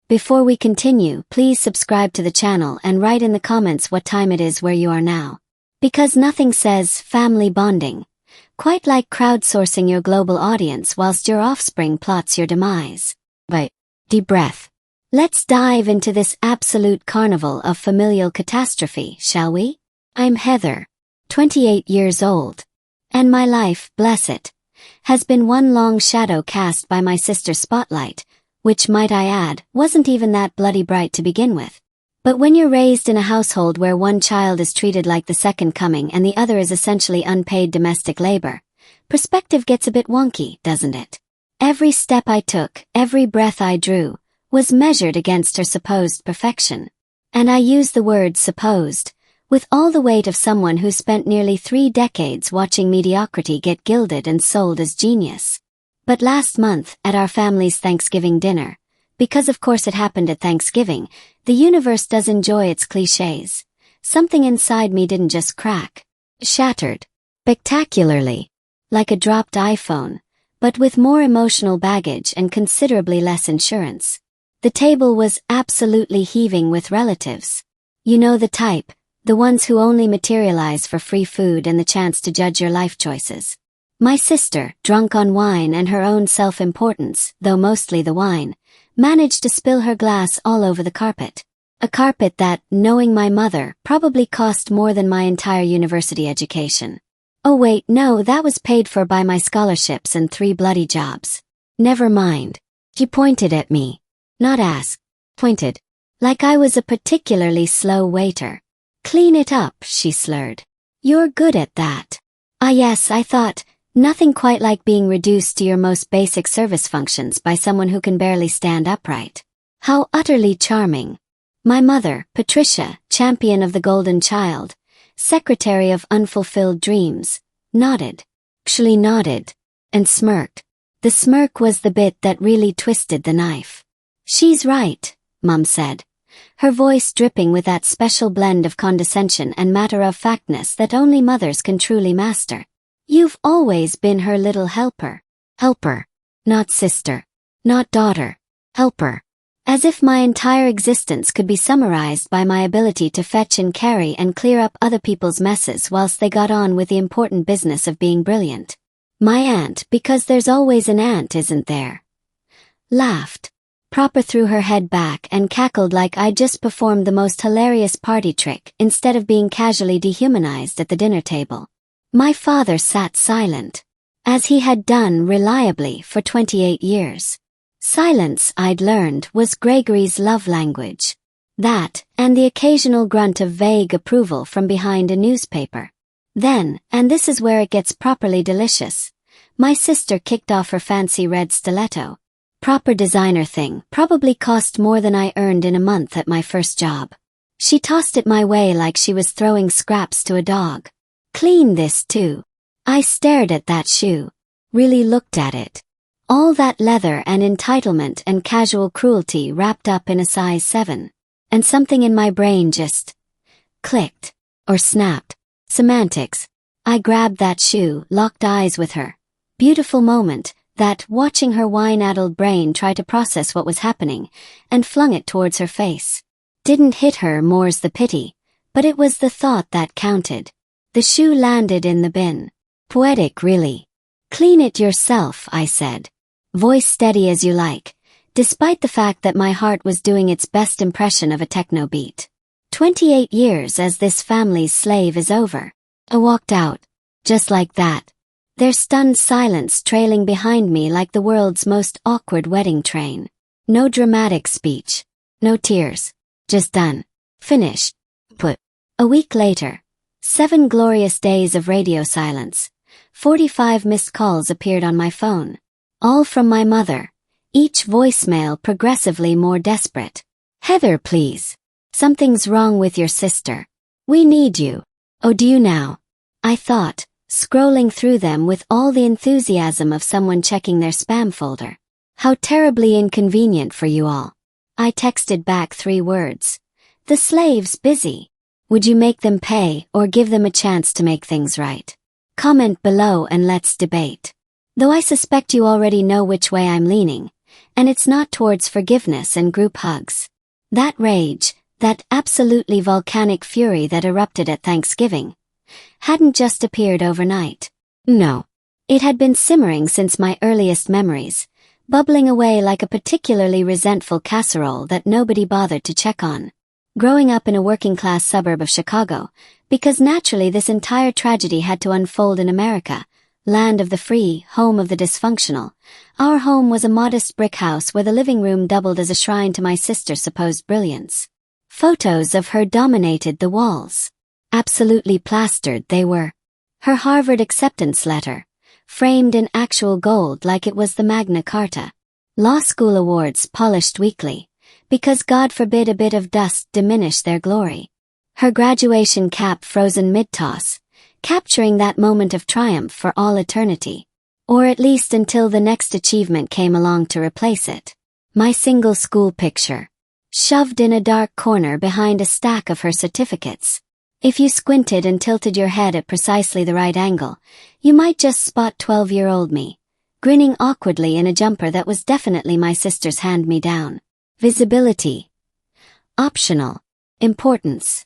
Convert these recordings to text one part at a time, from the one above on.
Before we continue, please subscribe to the channel and write in the comments what time it is where you are now. Because nothing says family bonding quite like crowdsourcing your global audience whilst your offspring plots your demise. But deep breath. Let's dive into this absolute carnival of familial catastrophe, shall we? I'm Heather, 28 years old, and my life, bless it, has been one long shadow cast by my sister's spotlight, which, might I add, wasn't even that bloody bright to begin with. But when you're raised in a household where one child is treated like the second coming and the other is essentially unpaid domestic labor, perspective gets a bit wonky, doesn't it? Every step I took, every breath I drew, was measured against her supposed perfection. And I use the word supposed, with all the weight of someone who spent nearly 3 decades watching mediocrity get gilded and sold as genius. But last month, at our family's Thanksgiving dinner, because of course it happened at Thanksgiving, the universe does enjoy its cliches. Something inside me didn't just crack. Shattered. Spectacularly. Like a dropped iPhone, but with more emotional baggage and considerably less insurance. The table was absolutely heaving with relatives. You know the type, the ones who only materialize for free food and the chance to judge your life choices. My sister, drunk on wine and her own self-importance, though mostly the wine, managed to spill her glass all over the carpet. A carpet that, knowing my mother, probably cost more than my entire university education. Oh wait, no, that was paid for by my scholarships and 3 bloody jobs. Never mind. She pointed at me. Not asked. Pointed. Like I was a particularly slow waiter. Clean it up, she slurred. You're good at that. Ah yes, I thought. Nothing quite like being reduced to your most basic service functions by someone who can barely stand upright. How utterly charming. My mother, Patricia, champion of the golden child, secretary of unfulfilled dreams, nodded. Actually nodded. And smirked. The smirk was the bit that really twisted the knife. She's right, Mum said, her voice dripping with that special blend of condescension and matter-of-factness that only mothers can truly master. You've always been her little helper. Helper. Not sister. Not daughter. Helper. As if my entire existence could be summarized by my ability to fetch and carry and clear up other people's messes whilst they got on with the important business of being brilliant. My aunt, because there's always an aunt, isn't there? Laughed. Proper threw her head back and cackled like I'd just performed the most hilarious party trick instead of being casually dehumanized at the dinner table. My father sat silent, as he had done reliably for 28 years. Silence, I'd learned, was Gregory's love language. That, and the occasional grunt of vague approval from behind a newspaper. Then, and this is where it gets properly delicious, my sister kicked off her fancy red stiletto. Proper designer thing, probably cost more than I earned in a month at my first job. She tossed it my way like she was throwing scraps to a dog. Clean this too. I stared at that shoe. Really looked at it. All that leather and entitlement and casual cruelty wrapped up in a size 7. And something in my brain just clicked. Or snapped. Semantics. I grabbed that shoe, locked eyes with her. Beautiful moment, that, watching her wine-addled brain try to process what was happening, and flung it towards her face. Didn't hit her, more's the pity, but it was the thought that counted. The shoe landed in the bin. Poetic, really. Clean it yourself, I said. Voice steady as you like, despite the fact that my heart was doing its best impression of a techno beat. 28 years as this family's slave is over. I walked out. Just like that. Their stunned silence trailing behind me like the world's most awkward wedding train. No dramatic speech. No tears. Just done. Finished. Put. A week later. 7 glorious days of radio silence. 45 missed calls appeared on my phone. All from my mother. Each voicemail progressively more desperate. Heather, please. Something's wrong with your sister. We need you. Oh, do you now? I thought, scrolling through them with all the enthusiasm of someone checking their spam folder. How terribly inconvenient for you all. I texted back 3 words. The slave's busy. Would you make them pay or give them a chance to make things right? Comment below and let's debate. Though I suspect you already know which way I'm leaning, and it's not towards forgiveness and group hugs. That rage, that absolutely volcanic fury that erupted at Thanksgiving, hadn't just appeared overnight. No. It had been simmering since my earliest memories, bubbling away like a particularly resentful casserole that nobody bothered to check on. Growing up in a working-class suburb of Chicago, because naturally this entire tragedy had to unfold in America, land of the free, home of the dysfunctional, our home was a modest brick house where the living room doubled as a shrine to my sister's supposed brilliance. Photos of her dominated the walls. Absolutely plastered they were. Her Harvard acceptance letter, framed in actual gold like it was the Magna Carta. Law school awards polished weekly, because God forbid a bit of dust diminish their glory. Her graduation cap frozen mid-toss, capturing that moment of triumph for all eternity. Or at least until the next achievement came along to replace it. My single school picture, shoved in a dark corner behind a stack of her certificates. If you squinted and tilted your head at precisely the right angle, you might just spot 12-year-old me, grinning awkwardly in a jumper that was definitely my sister's hand-me-down. Visibility. Optional. Importance.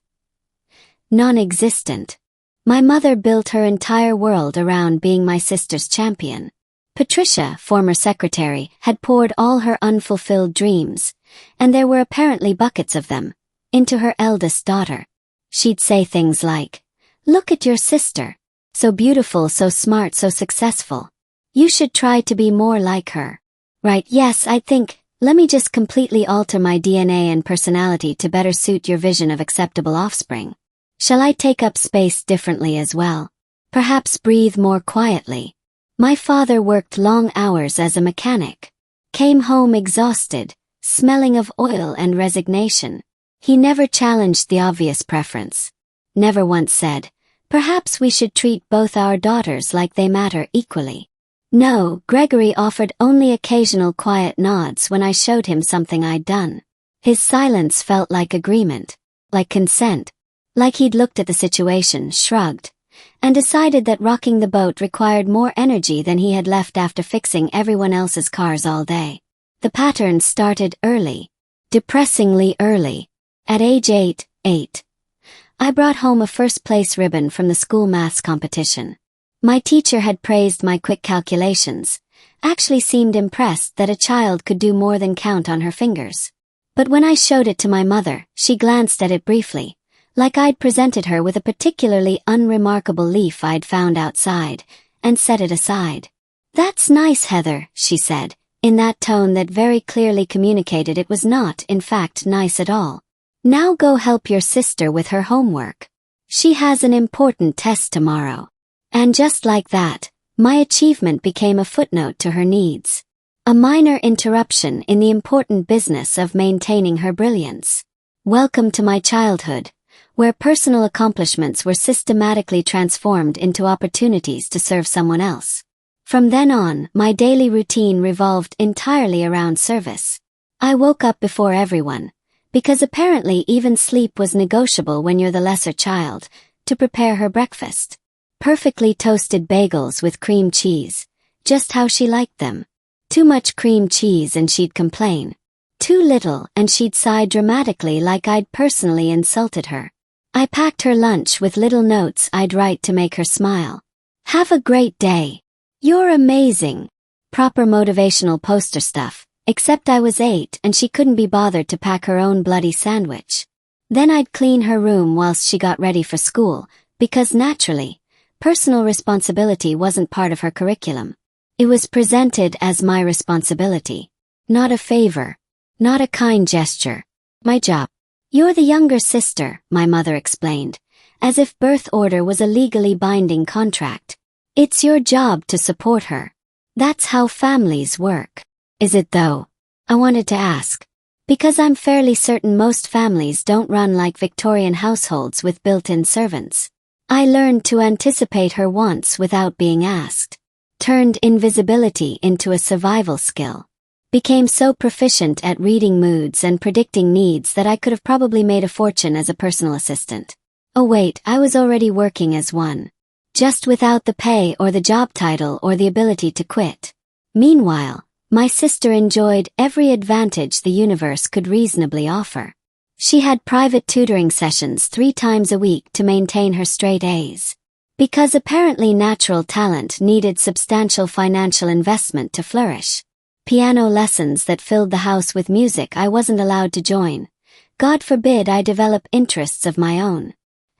Non-existent. My mother built her entire world around being my sister's champion. Patricia, former secretary, had poured all her unfulfilled dreams, and there were apparently buckets of them, into her eldest daughter. She'd say things like, "Look at your sister. So beautiful, so smart, so successful. You should try to be more like her." Right, yes, I'd think, let me just completely alter my DNA and personality to better suit your vision of acceptable offspring. Shall I take up space differently as well? Perhaps breathe more quietly. My father worked long hours as a mechanic. Came home exhausted, smelling of oil and resignation. He never challenged the obvious preference. Never once said, "Perhaps we should treat both our daughters like they matter equally." No, Gregory offered only occasional quiet nods when I showed him something I'd done. His silence felt like agreement, like consent, like he'd looked at the situation, shrugged, and decided that rocking the boat required more energy than he had left after fixing everyone else's cars all day. The pattern started early, depressingly early. At age 8, I brought home a first-place ribbon from the school maths competition. My teacher had praised my quick calculations, actually seemed impressed that a child could do more than count on her fingers. But when I showed it to my mother, she glanced at it briefly, like I'd presented her with a particularly unremarkable leaf I'd found outside, and set it aside. "That's nice, Heather," she said, in that tone that very clearly communicated it was not, in fact, nice at all. "Now go help your sister with her homework. She has an important test tomorrow." And just like that, my achievement became a footnote to her needs. A minor interruption in the important business of maintaining her brilliance. Welcome to my childhood, where personal accomplishments were systematically transformed into opportunities to serve someone else. From then on, my daily routine revolved entirely around service. I woke up before everyone, because apparently even sleep was negotiable when you're the lesser child, to prepare her breakfast. Perfectly toasted bagels with cream cheese, just how she liked them. Too much cream cheese and she'd complain. Too little and she'd sigh dramatically like I'd personally insulted her. I packed her lunch with little notes I'd write to make her smile. "Have a great day. You're amazing." Proper motivational poster stuff, except I was 8 and she couldn't be bothered to pack her own bloody sandwich. Then I'd clean her room whilst she got ready for school, because naturally, personal responsibility wasn't part of her curriculum. It was presented as my responsibility. Not a favor. Not a kind gesture. My job. "You're the younger sister," my mother explained, as if birth order was a legally binding contract. "It's your job to support her. That's how families work." "Is it though?" I wanted to ask. Because I'm fairly certain most families don't run like Victorian households with built-in servants. I learned to anticipate her wants without being asked. Turned invisibility into a survival skill. Became so proficient at reading moods and predicting needs that I could have probably made a fortune as a personal assistant. Oh wait, I was already working as one. Just without the pay or the job title or the ability to quit. Meanwhile, My sister enjoyed every advantage the universe could reasonably offer. She had private tutoring sessions 3 times a week to maintain her straight A's. Because apparently natural talent needed substantial financial investment to flourish. Piano lessons that filled the house with music I wasn't allowed to join. God forbid I develop interests of my own.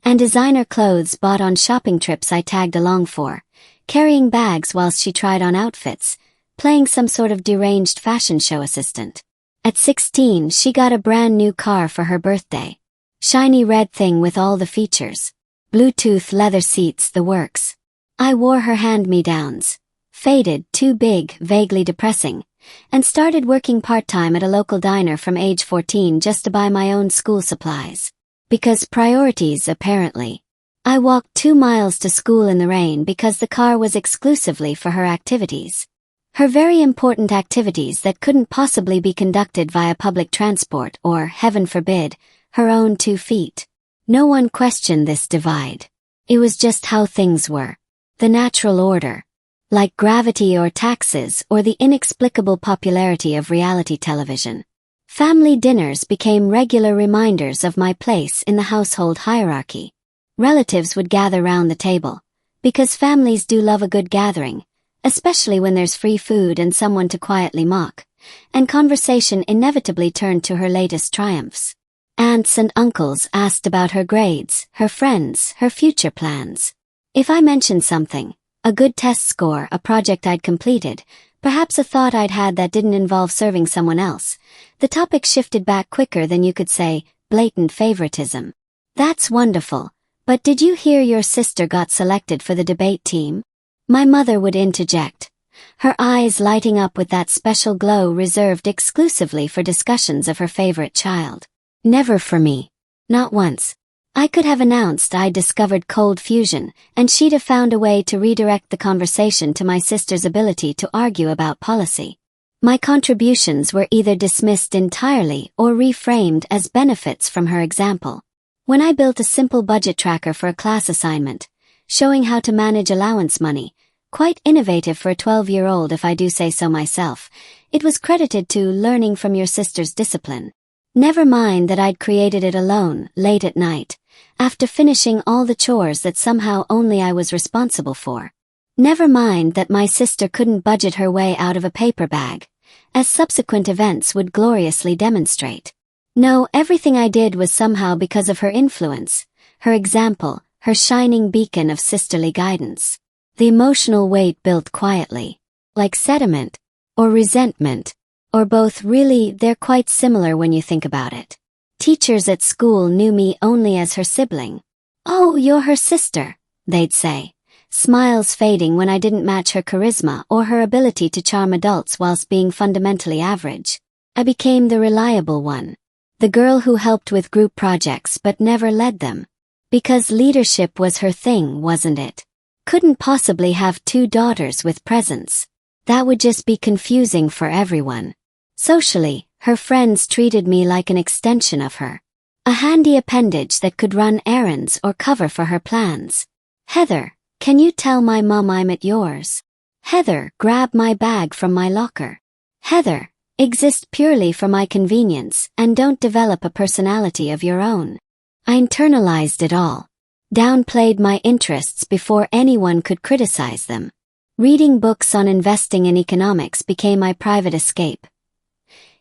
And designer clothes bought on shopping trips I tagged along for, carrying bags whilst she tried on outfits, playing some sort of deranged fashion show assistant. At 16, she got a brand new car for her birthday. Shiny red thing with all the features. Bluetooth leather seats, the works. I wore her hand-me-downs. Faded, too big, vaguely depressing. And started working part-time at a local diner from age 14 just to buy my own school supplies. Because priorities, apparently. I walked 2 miles to school in the rain because the car was exclusively for her activities. Her very important activities that couldn't possibly be conducted via public transport or, heaven forbid, her own 2 feet. No one questioned this divide. It was just how things were. The natural order. Like gravity or taxes or the inexplicable popularity of reality television. Family dinners became regular reminders of my place in the household hierarchy. Relatives would gather round the table. Because families do love a good gathering. Especially when there's free food and someone to quietly mock, and conversation inevitably turned to her latest triumphs. Aunts and uncles asked about her grades, her friends, her future plans. If I mentioned something, a good test score, a project I'd completed, perhaps a thought I'd had that didn't involve serving someone else, the topic shifted back quicker than you could say, blatant favoritism. That's wonderful, but did you hear your sister got selected for the debate team? My mother would interject, her eyes lighting up with that special glow reserved exclusively for discussions of her favorite child. Never for me. Not once. I could have announced I'd discovered cold fusion, and she'd have found a way to redirect the conversation to my sister's ability to argue about policy. My contributions were either dismissed entirely or reframed as benefits from her example. When I built a simple budget tracker for a class assignment, showing how to manage allowance money, quite innovative for a 12-year-old if I do say so myself, it was credited to learning from your sister's discipline. Never mind that I'd created it alone, late at night, after finishing all the chores that somehow only I was responsible for. Never mind that my sister couldn't budget her way out of a paper bag, as subsequent events would gloriously demonstrate. No, everything I did was somehow because of her influence, her example, her shining beacon of sisterly guidance. The emotional weight built quietly, like sediment, or resentment, or both. Really, they're quite similar when you think about it. Teachers at school knew me only as her sibling. "Oh, you're her sister," they'd say, smiles fading when I didn't match her charisma or her ability to charm adults whilst being fundamentally average. I became the reliable one. The girl who helped with group projects but never led them. Because leadership was her thing, wasn't it? Couldn't possibly have 2 daughters with presents. That would just be confusing for everyone. Socially, her friends treated me like an extension of her. A handy appendage that could run errands or cover for her plans. "Heather, can you tell my mom I'm at yours?" "Heather, grab my bag from my locker." "Heather, exist purely for my convenience and don't develop a personality of your own." I internalized it all. Downplayed my interests before anyone could criticize them. Reading books on investing and economics became my private escape.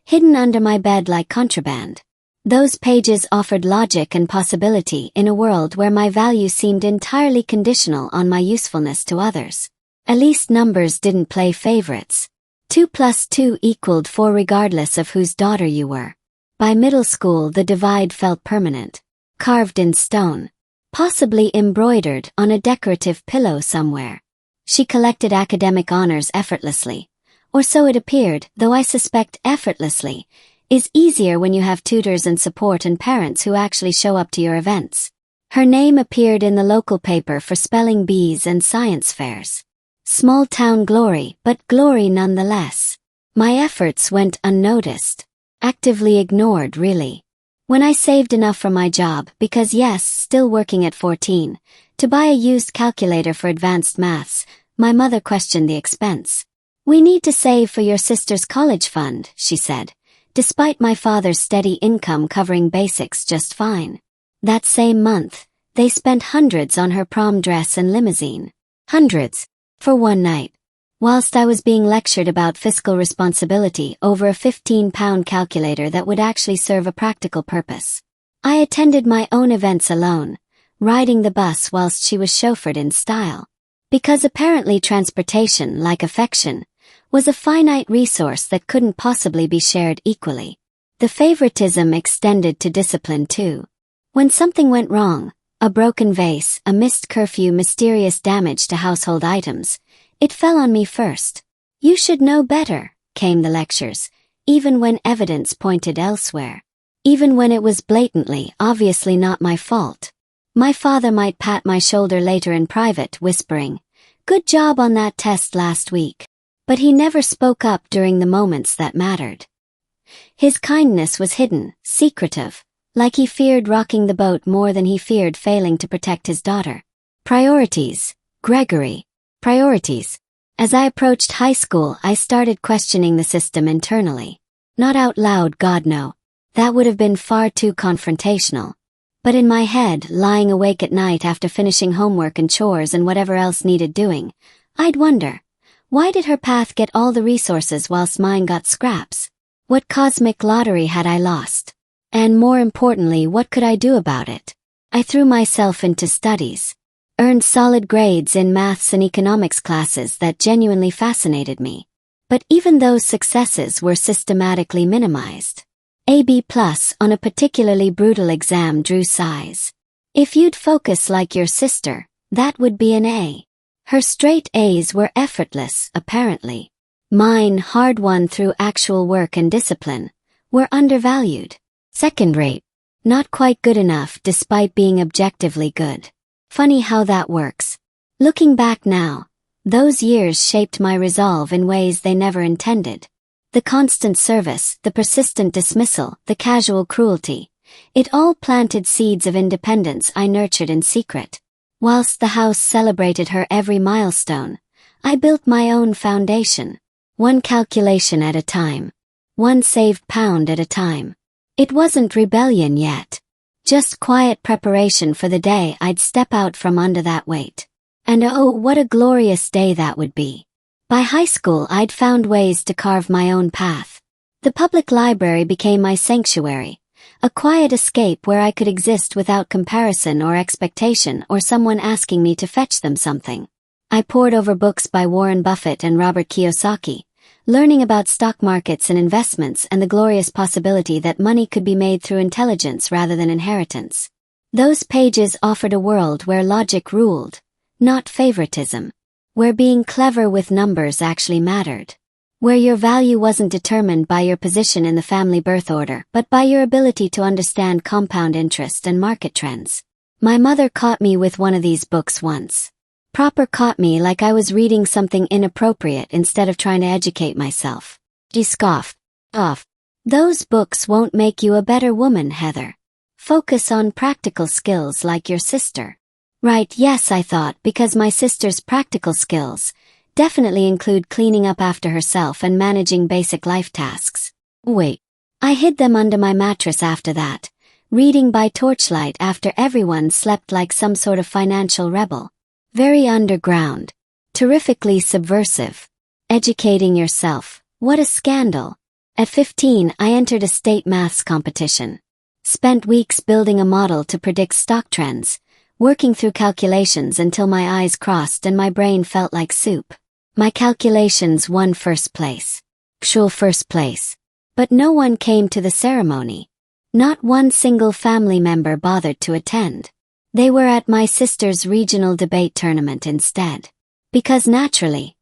Hidden under my bed like contraband. Those pages offered logic and possibility in a world where my value seemed entirely conditional on my usefulness to others. At least numbers didn't play favorites. 2 + 2 = 4 regardless of whose daughter you were. By middle school the divide felt permanent. Carved in stone. Possibly embroidered on a decorative pillow somewhere. She collected academic honors effortlessly. Or so it appeared, though I suspect effortlessly is easier when you have tutors and support and parents who actually show up to your events. Her name appeared in the local paper for spelling bees and science fairs. Small town glory, but glory nonetheless. My efforts went unnoticed. Actively ignored, really. When I saved enough from my job, because yes, still working at 14, to buy a used calculator for advanced maths, my mother questioned the expense. "We need to save for your sister's college fund," she said, despite my father's steady income covering basics just fine. That same month, they spent hundreds on her prom dress and limousine. Hundreds. For one night. Whilst I was being lectured about fiscal responsibility over a 15-pound calculator that would actually serve a practical purpose. I attended my own events alone, riding the bus whilst she was chauffeured in style. Because apparently transportation, like affection, was a finite resource that couldn't possibly be shared equally. The favoritism extended to discipline too. When something went wrong, a broken vase, a missed curfew, mysterious damage to household items, it fell on me first. "You should know better," came the lectures, even when evidence pointed elsewhere. Even when it was blatantly, obviously not my fault. My father might pat my shoulder later in private, whispering, "Good job on that test last week." But he never spoke up during the moments that mattered. His kindness was hidden, secretive, like he feared rocking the boat more than he feared failing to protect his daughter. Priorities, Gregory. Priorities. As I approached high school, I started questioning the system internally. Not out loud, God no. That would have been far too confrontational. But in my head, lying awake at night after finishing homework and chores and whatever else needed doing, I'd wonder, why did her path get all the resources whilst mine got scraps? What cosmic lottery had I lost? And more importantly, what could I do about it? I threw myself into studies. Earned solid grades in maths and economics classes that genuinely fascinated me. But even those successes were systematically minimized. A B+ on a particularly brutal exam drew sighs. If you'd focus like your sister, that would be an A. Her straight A's were effortless, apparently. Mine, hard-won through actual work and discipline, were undervalued. Second-rate. Not quite good enough despite being objectively good. Funny how that works. Looking back now, those years shaped my resolve in ways they never intended. The constant service, the persistent dismissal, the casual cruelty. It all planted seeds of independence I nurtured in secret. Whilst the house celebrated her every milestone, I built my own foundation. One calculation at a time. One saved pound at a time. It wasn't rebellion yet. Just quiet preparation for the day I'd step out from under that weight. And oh, what a glorious day that would be. By high school, I'd found ways to carve my own path. The public library became my sanctuary, a quiet escape where I could exist without comparison or expectation or someone asking me to fetch them something. I pored over books by Warren Buffett and Robert Kiyosaki, learning about stock markets and investments and the glorious possibility that money could be made through intelligence rather than inheritance. Those pages offered a world where logic ruled, not favoritism. Where being clever with numbers actually mattered. Where your value wasn't determined by your position in the family birth order, but by your ability to understand compound interest and market trends. My mother caught me with one of these books once. Proper caught me like I was reading something inappropriate instead of trying to educate myself. She scoffed. Off. Those books won't make you a better woman, Heather. Focus on practical skills like your sister. Right, yes, I thought, because my sister's practical skills definitely include cleaning up after herself and managing basic life tasks. Wait. I hid them under my mattress after that, reading by torchlight after everyone slept like some sort of financial rebel. Very underground. Terrifically subversive. Educating yourself. What a scandal. At 15, I entered a state maths competition. Spent weeks building a model to predict stock trends, working through calculations until my eyes crossed and my brain felt like soup. My calculations won first place. Actual first place. But no one came to the ceremony. Not one single family member bothered to attend. They were at my sister's regional debate tournament instead. Because naturally,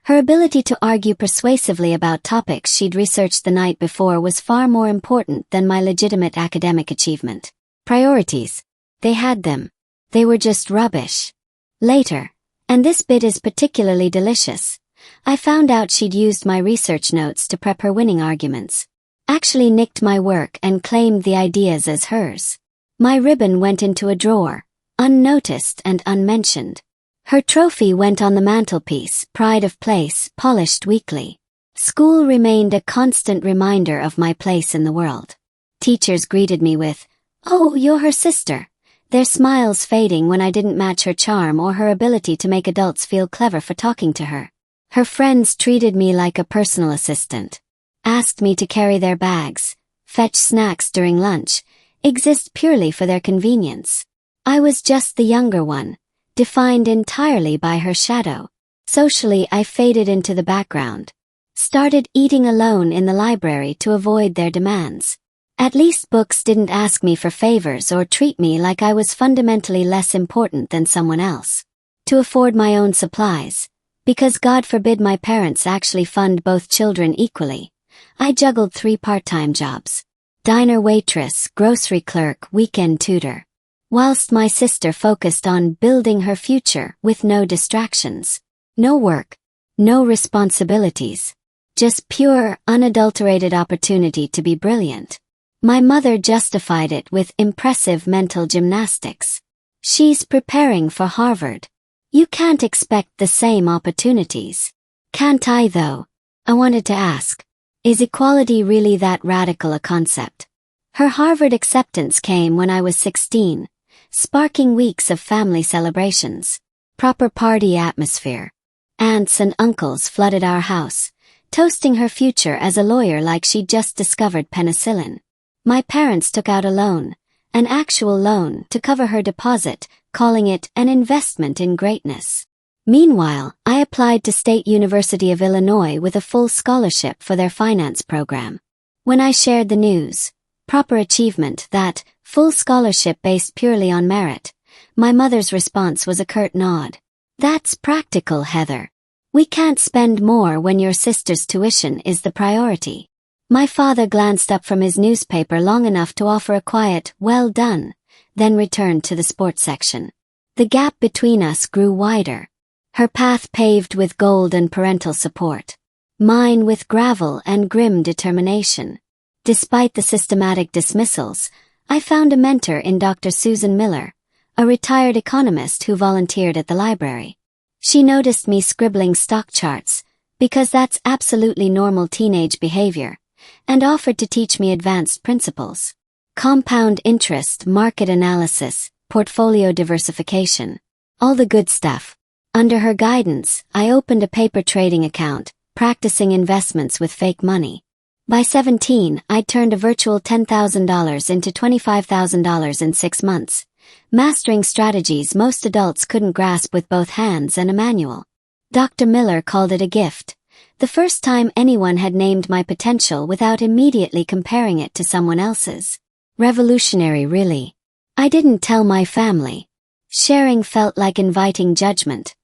her ability to argue persuasively about topics she'd researched the night before was far more important than my legitimate academic achievement. Priorities. They had them. They were just rubbish. Later, and this bit is particularly delicious, I found out she'd used my research notes to prep her winning arguments. Actually nicked my work and claimed the ideas as hers. My ribbon went into a drawer, unnoticed and unmentioned. Her trophy went on the mantelpiece, pride of place, polished weekly. School remained a constant reminder of my place in the world. Teachers greeted me with, "Oh, you're her sister," their smiles fading when I didn't match her charm or her ability to make adults feel clever for talking to her. Her friends treated me like a personal assistant, asked me to carry their bags, fetch snacks during lunch, exist purely for their convenience. I was just the younger one, defined entirely by her shadow. Socially, I faded into the background. Started eating alone in the library to avoid their demands. At least books didn't ask me for favors or treat me like I was fundamentally less important than someone else. To afford my own supplies, because God forbid my parents actually fund both children equally, I juggled 3 part-time jobs. Diner waitress, grocery clerk, weekend tutor. Whilst my sister focused on building her future with no distractions. No work. No responsibilities. Just pure, unadulterated opportunity to be brilliant. My mother justified it with impressive mental gymnastics. She's preparing for Harvard. You can't expect the same opportunities. Can't I though? I wanted to ask. Is equality really that radical a concept? Her Harvard acceptance came when I was 16, sparking weeks of family celebrations. Proper party atmosphere. Aunts and uncles flooded our house, toasting her future as a lawyer like she'd just discovered penicillin. My parents took out a loan, an actual loan, to cover her deposit, calling it an investment in greatness. Meanwhile, I applied to State University of Illinois with a full scholarship for their finance program. When I shared the news, proper achievement, that full scholarship based purely on merit, my mother's response was a curt nod. That's practical, Heather. We can't spend more when your sister's tuition is the priority. My father glanced up from his newspaper long enough to offer a quiet, "Well done," then returned to the sports section. The gap between us grew wider. Her path paved with gold and parental support. Mine with gravel and grim determination. Despite the systematic dismissals, I found a mentor in Dr. Susan Miller, a retired economist who volunteered at the library. She noticed me scribbling stock charts, because that's absolutely normal teenage behavior, and offered to teach me advanced principles. Compound interest, market analysis, portfolio diversification. All the good stuff. Under her guidance, I opened a paper trading account, practicing investments with fake money. By 17, I'd turned a virtual $10,000 into $25,000 in 6 months, mastering strategies most adults couldn't grasp with both hands and a manual. Dr. Miller called it a gift, the first time anyone had named my potential without immediately comparing it to someone else's. Revolutionary, really. I didn't tell my family. Sharing felt like inviting judgment,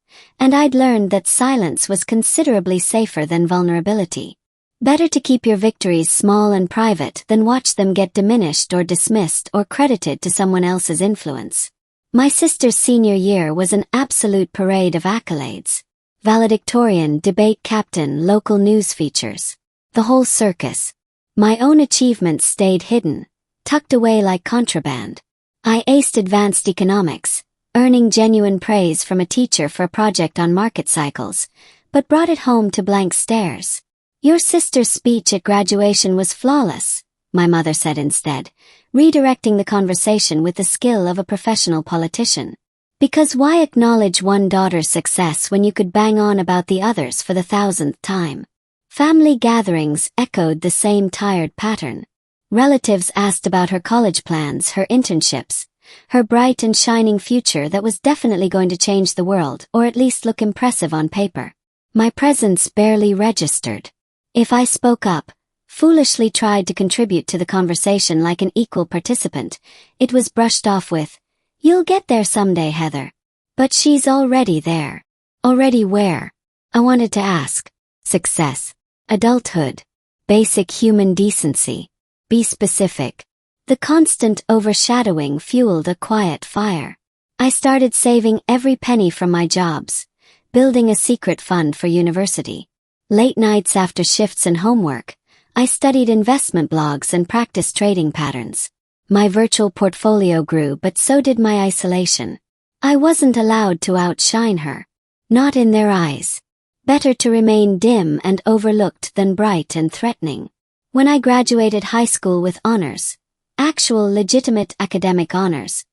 and I'd learned that silence was considerably safer than vulnerability. Better to keep your victories small and private than watch them get diminished or dismissed or credited to someone else's influence. My sister's senior year was an absolute parade of accolades. Valedictorian, debate captain, local news features. The whole circus. My own achievements stayed hidden, tucked away like contraband. I aced advanced economics, earning genuine praise from a teacher for a project on market cycles, but brought it home to blank stares. Your sister's speech at graduation was flawless, my mother said instead, redirecting the conversation with the skill of a professional politician. Because why acknowledge one daughter's success when you could bang on about the others for the 1,000th time? Family gatherings echoed the same tired pattern. Relatives asked about her college plans, her internships, her bright and shining future that was definitely going to change the world, or at least look impressive on paper. My presence barely registered. If I spoke up, foolishly tried to contribute to the conversation like an equal participant, it was brushed off with, "You'll get there someday, Heather." But she's already there. Already where? I wanted to ask. Success. Adulthood. Basic human decency. Be specific. The constant overshadowing fueled a quiet fire. I started saving every penny from my jobs, building a secret fund for university. Late nights after shifts and homework, I studied investment blogs and practiced trading patterns. My virtual portfolio grew, but so did my isolation. I wasn't allowed to outshine her. Not in their eyes. Better to remain dim and overlooked than bright and threatening. When I graduated high school with honors, actual legitimate academic honors,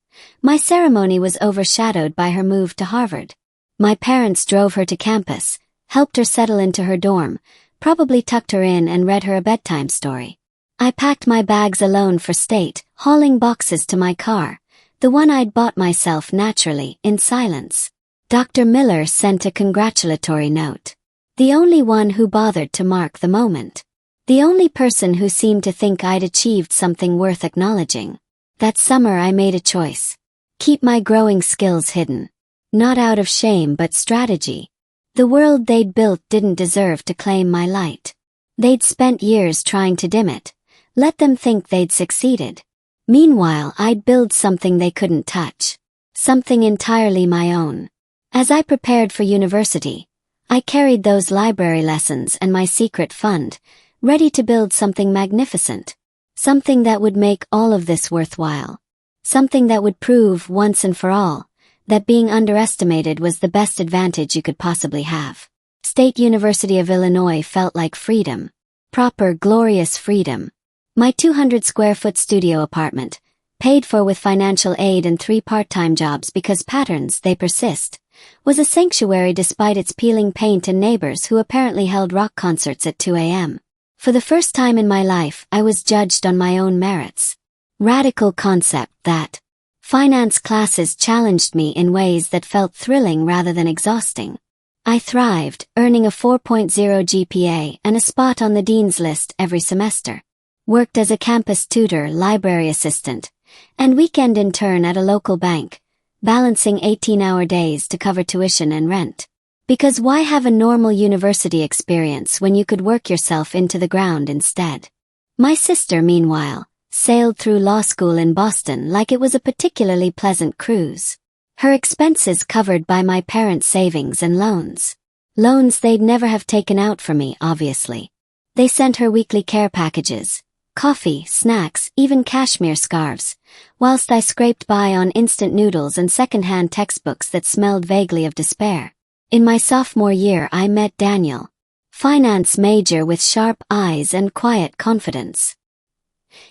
my ceremony was overshadowed by her move to Harvard. My parents drove her to campus, helped her settle into her dorm, probably tucked her in and read her a bedtime story. I packed my bags alone for state, hauling boxes to my car, the one I'd bought myself naturally, in silence. Dr. Miller sent a congratulatory note. The only one who bothered to mark the moment. The only person who seemed to think I'd achieved something worth acknowledging. That summer I made a choice. Keep my growing skills hidden. Not out of shame but strategy. The world they'd built didn't deserve to claim my light. They'd spent years trying to dim it. Let them think they'd succeeded. Meanwhile, I'd build something they couldn't touch. Something entirely my own. As I prepared for university, I carried those library lessons and my secret fund, ready to build something magnificent. Something that would make all of this worthwhile. Something that would prove once and for all that being underestimated was the best advantage you could possibly have. State University of Illinois felt like freedom. Proper, glorious freedom. My 200-square-foot studio apartment, paid for with financial aid and 3 part-time jobs because patterns, they persist, was a sanctuary despite its peeling paint and neighbors who apparently held rock concerts at 2 a.m. For the first time in my life, I was judged on my own merits. Radical concept that finance classes challenged me in ways that felt thrilling rather than exhausting. I thrived, earning a 4.0 GPA and a spot on the dean's list every semester. Worked as a campus tutor, library assistant, and weekend intern at a local bank, balancing 18-hour days to cover tuition and rent. Because why have a normal university experience when you could work yourself into the ground instead? My sister, meanwhile, sailed through law school in Boston like it was a particularly pleasant cruise. Her expenses covered by my parents' savings and loans. Loans they'd never have taken out for me, obviously. They sent her weekly care packages, coffee, snacks, even cashmere scarves, whilst I scraped by on instant noodles and second-hand textbooks that smelled vaguely of despair. In my sophomore year I met Daniel. Finance major with sharp eyes and quiet confidence.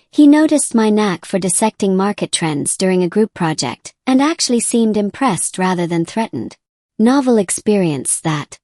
He noticed my knack for dissecting market trends during a group project, and actually seemed impressed rather than threatened. Novel experience that.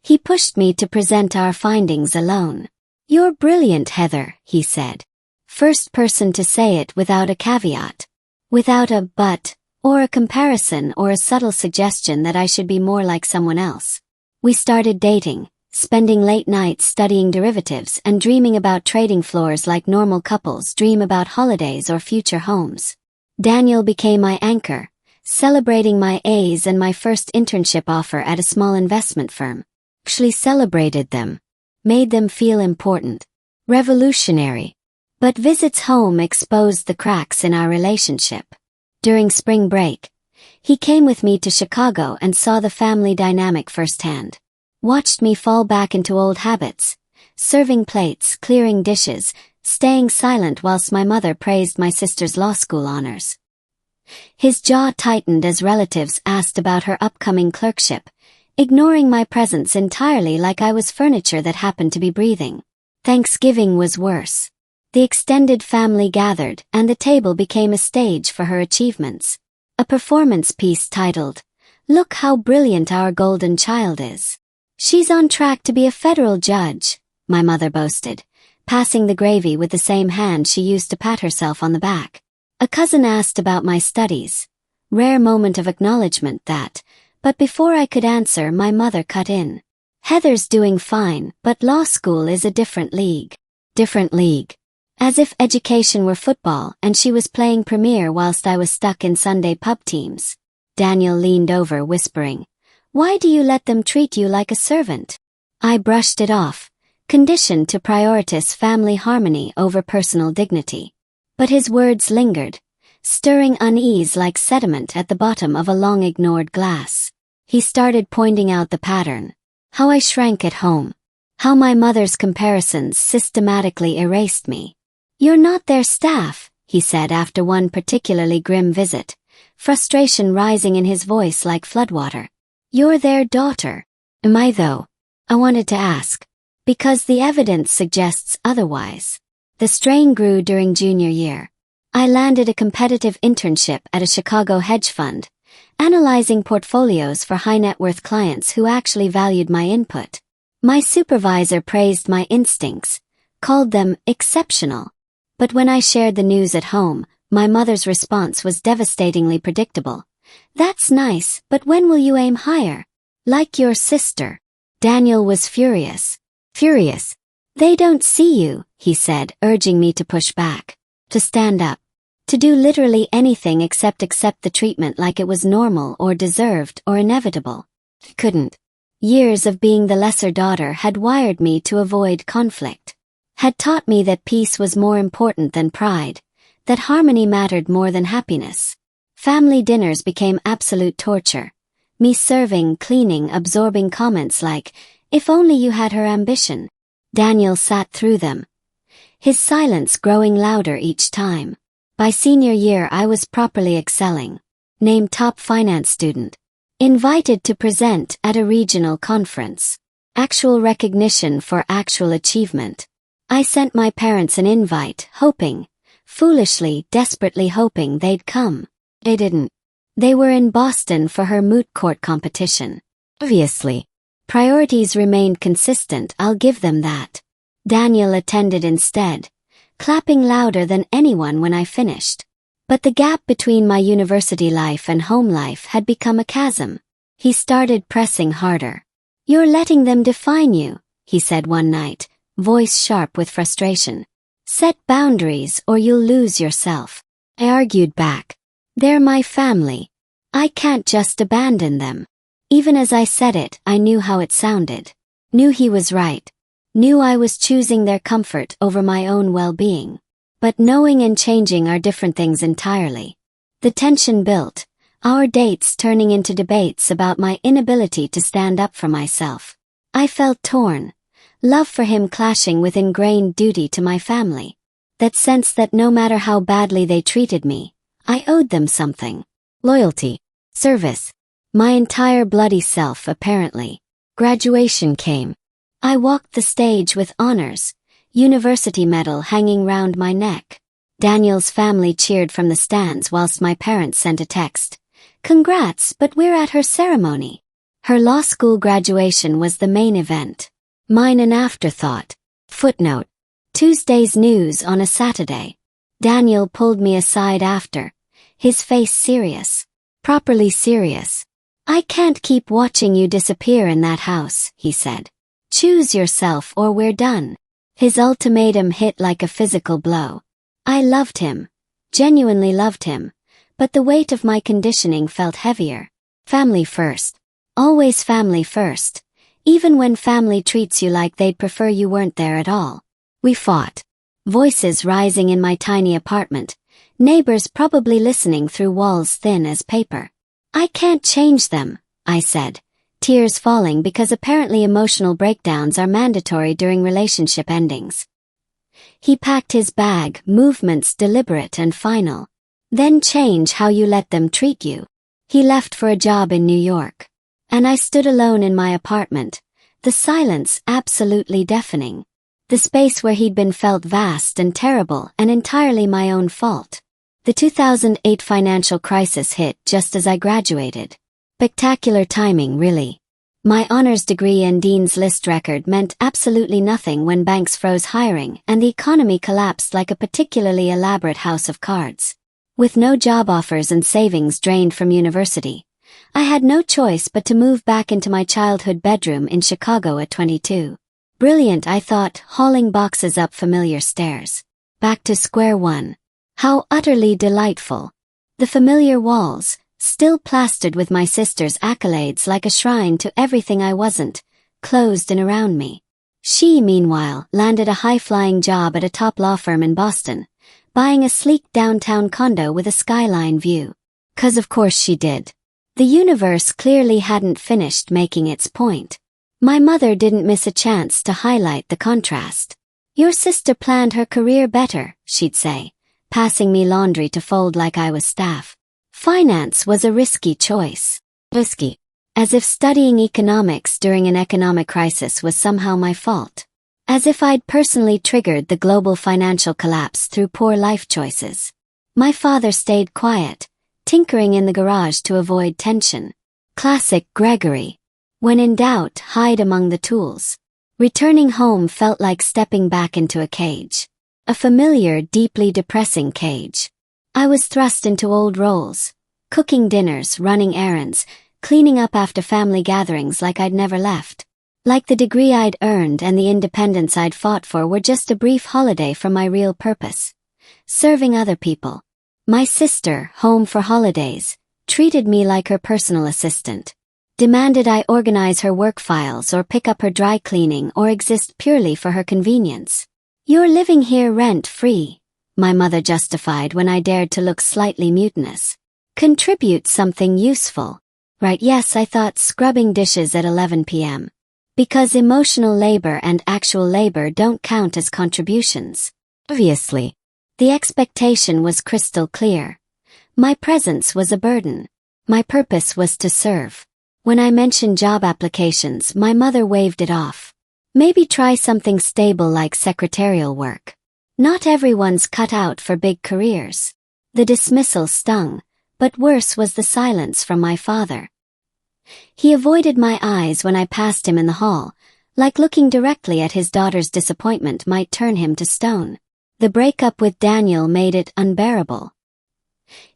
He pushed me to present our findings alone. "You're brilliant, Heather," he said. First person to say it without a caveat. Without a but, or a comparison or a subtle suggestion that I should be more like someone else. We started dating, spending late nights studying derivatives and dreaming about trading floors like normal couples dream about holidays or future homes. Daniel became my anchor, celebrating my A's and my first internship offer at a small investment firm. Actually celebrated them. Made them feel important. Revolutionary. But visits home exposed the cracks in our relationship. During spring break, he came with me to Chicago and saw the family dynamic firsthand. Watched me fall back into old habits, serving plates, clearing dishes, staying silent whilst my mother praised my sister's law school honors. His jaw tightened as relatives asked about her upcoming clerkship, ignoring my presence entirely like I was furniture that happened to be breathing. Thanksgiving was worse. The extended family gathered, and the table became a stage for her achievements. A performance piece titled, "Look How Brilliant Our Golden Child Is." "She's on track to be a federal judge," my mother boasted, passing the gravy with the same hand she used to pat herself on the back. A cousin asked about my studies. Rare moment of acknowledgement that, but before I could answer my mother cut in. "Heather's doing fine, but law school is a different league." Different league. As if education were football and she was playing premier whilst I was stuck in Sunday pub teams. Daniel leaned over whispering, "Why do you let them treat you like a servant?" I brushed it off, conditioned to prioritize family harmony over personal dignity. But his words lingered, stirring unease like sediment at the bottom of a long-ignored glass. He started pointing out the pattern. How I shrank at home. How my mother's comparisons systematically erased me. "You're not their staff," he said after one particularly grim visit, frustration rising in his voice like floodwater. "You're their daughter." "Am I though?" I wanted to ask. "Because the evidence suggests otherwise." The strain grew during junior year. I landed a competitive internship at a Chicago hedge fund, analyzing portfolios for high-net-worth clients who actually valued my input. My supervisor praised my instincts, called them exceptional. But when I shared the news at home, my mother's response was devastatingly predictable. "That's nice, but when will you aim higher? Like your sister." Daniel was furious. Furious. "They don't see you," he said, urging me to push back, to stand up, to do literally anything except accept the treatment like it was normal or deserved or inevitable. Couldn't. Years of being the lesser daughter had wired me to avoid conflict, had taught me that peace was more important than pride, that harmony mattered more than happiness. Family dinners became absolute torture. Me serving, cleaning, absorbing comments like, "If only you had her ambition." Daniel sat through them, his silence growing louder each time. By senior year I was properly excelling. Named top finance student. Invited to present at a regional conference. Actual recognition for actual achievement. I sent my parents an invite, hoping, foolishly, desperately hoping they'd come. They didn't. They were in Boston for her moot court competition. Obviously. Priorities remained consistent, I'll give them that. Daniel attended instead, clapping louder than anyone when I finished. But the gap between my university life and home life had become a chasm. He started pressing harder. "You're letting them define you," he said one night, voice sharp with frustration. "Set boundaries or you'll lose yourself." I argued back. "They're my family. I can't just abandon them." Even as I said it, I knew how it sounded. Knew he was right. Knew I was choosing their comfort over my own well-being. But knowing and changing are different things entirely. The tension built, our dates turning into debates about my inability to stand up for myself. I felt torn, love for him clashing with ingrained duty to my family. That sense that no matter how badly they treated me, I owed them something. Loyalty. Service. My entire bloody self, apparently. Graduation came. I walked the stage with honors, university medal hanging round my neck. Daniel's family cheered from the stands whilst my parents sent a text. "Congrats, but we're at her ceremony." Her law school graduation was the main event. Mine an afterthought. Footnote. Tuesday's news on a Saturday. Daniel pulled me aside after, his face serious. Properly serious. "I can't keep watching you disappear in that house," he said. "Choose yourself or we're done." His ultimatum hit like a physical blow. I loved him, genuinely loved him, but the weight of my conditioning felt heavier. Family first. Always family first, even when family treats you like they'd prefer you weren't there at all. We fought. Voices rising in my tiny apartment, neighbors probably listening through walls thin as paper. "I can't change them," I said, tears falling because apparently emotional breakdowns are mandatory during relationship endings. He packed his bag, movements deliberate and final. "Then change how you let them treat you." He left for a job in New York. And I stood alone in my apartment, the silence absolutely deafening. The space where he'd been felt vast and terrible and entirely my own fault. The 2008 financial crisis hit just as I graduated. Spectacular timing, really. My honors degree and Dean's List record meant absolutely nothing when banks froze hiring and the economy collapsed like a particularly elaborate house of cards. With no job offers and savings drained from university, I had no choice but to move back into my childhood bedroom in Chicago at 22. Brilliant, I thought, hauling boxes up familiar stairs. Back to square one. How utterly delightful. The familiar walls, still plastered with my sister's accolades like a shrine to everything I wasn't, closed in around me. She, meanwhile, landed a high-flying job at a top law firm in Boston, buying a sleek downtown condo with a skyline view. 'Cause of course she did. The universe clearly hadn't finished making its point. My mother didn't miss a chance to highlight the contrast. "Your sister planned her career better," she'd say, passing me laundry to fold like I was staff. Finance was a risky choice. Risky. As if studying economics during an economic crisis was somehow my fault. As if I'd personally triggered the global financial collapse through poor life choices. My father stayed quiet, tinkering in the garage to avoid tension. Classic Gregory. When in doubt, hide among the tools. Returning home felt like stepping back into a cage. A familiar, deeply depressing cage. I was thrust into old roles. Cooking dinners, running errands, cleaning up after family gatherings like I'd never left. Like the degree I'd earned and the independence I'd fought for were just a brief holiday from my real purpose. Serving other people. My sister, home for holidays, treated me like her personal assistant. Demanded I organize her work files or pick up her dry cleaning or exist purely for her convenience. "You're living here rent-free," my mother justified when I dared to look slightly mutinous. "Contribute something useful." Right, yes, I thought, scrubbing dishes at 11 p.m. Because emotional labor and actual labor don't count as contributions. Obviously. The expectation was crystal clear. My presence was a burden. My purpose was to serve. When I mentioned job applications, my mother waved it off. Maybe try something stable like secretarial work. Not everyone's cut out for big careers. The dismissal stung, but worse was the silence from my father. He avoided my eyes when I passed him in the hall, like looking directly at his daughter's disappointment might turn him to stone. The breakup with Daniel made it unbearable.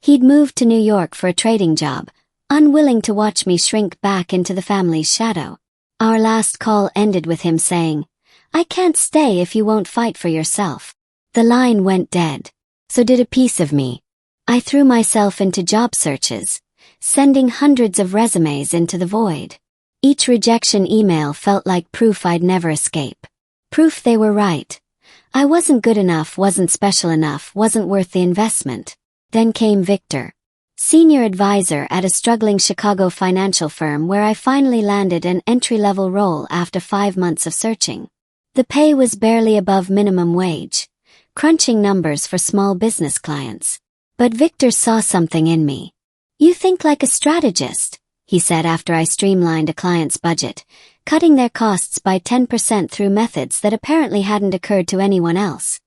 He'd moved to New York for a trading job, unwilling to watch me shrink back into the family's shadow. Our last call ended with him saying, "I can't stay if you won't fight for yourself." The line went dead. So did a piece of me. I threw myself into job searches, sending hundreds of resumes into the void. Each rejection email felt like proof I'd never escape. Proof they were right. I wasn't good enough, wasn't special enough, wasn't worth the investment. Then came Victor, senior advisor at a struggling Chicago financial firm where I finally landed an entry-level role after 5 months of searching. The pay was barely above minimum wage, crunching numbers for small business clients. But Victor saw something in me. "You think like a strategist," he said after I streamlined a client's budget, cutting their costs by 10% through methods that apparently hadn't occurred to anyone else.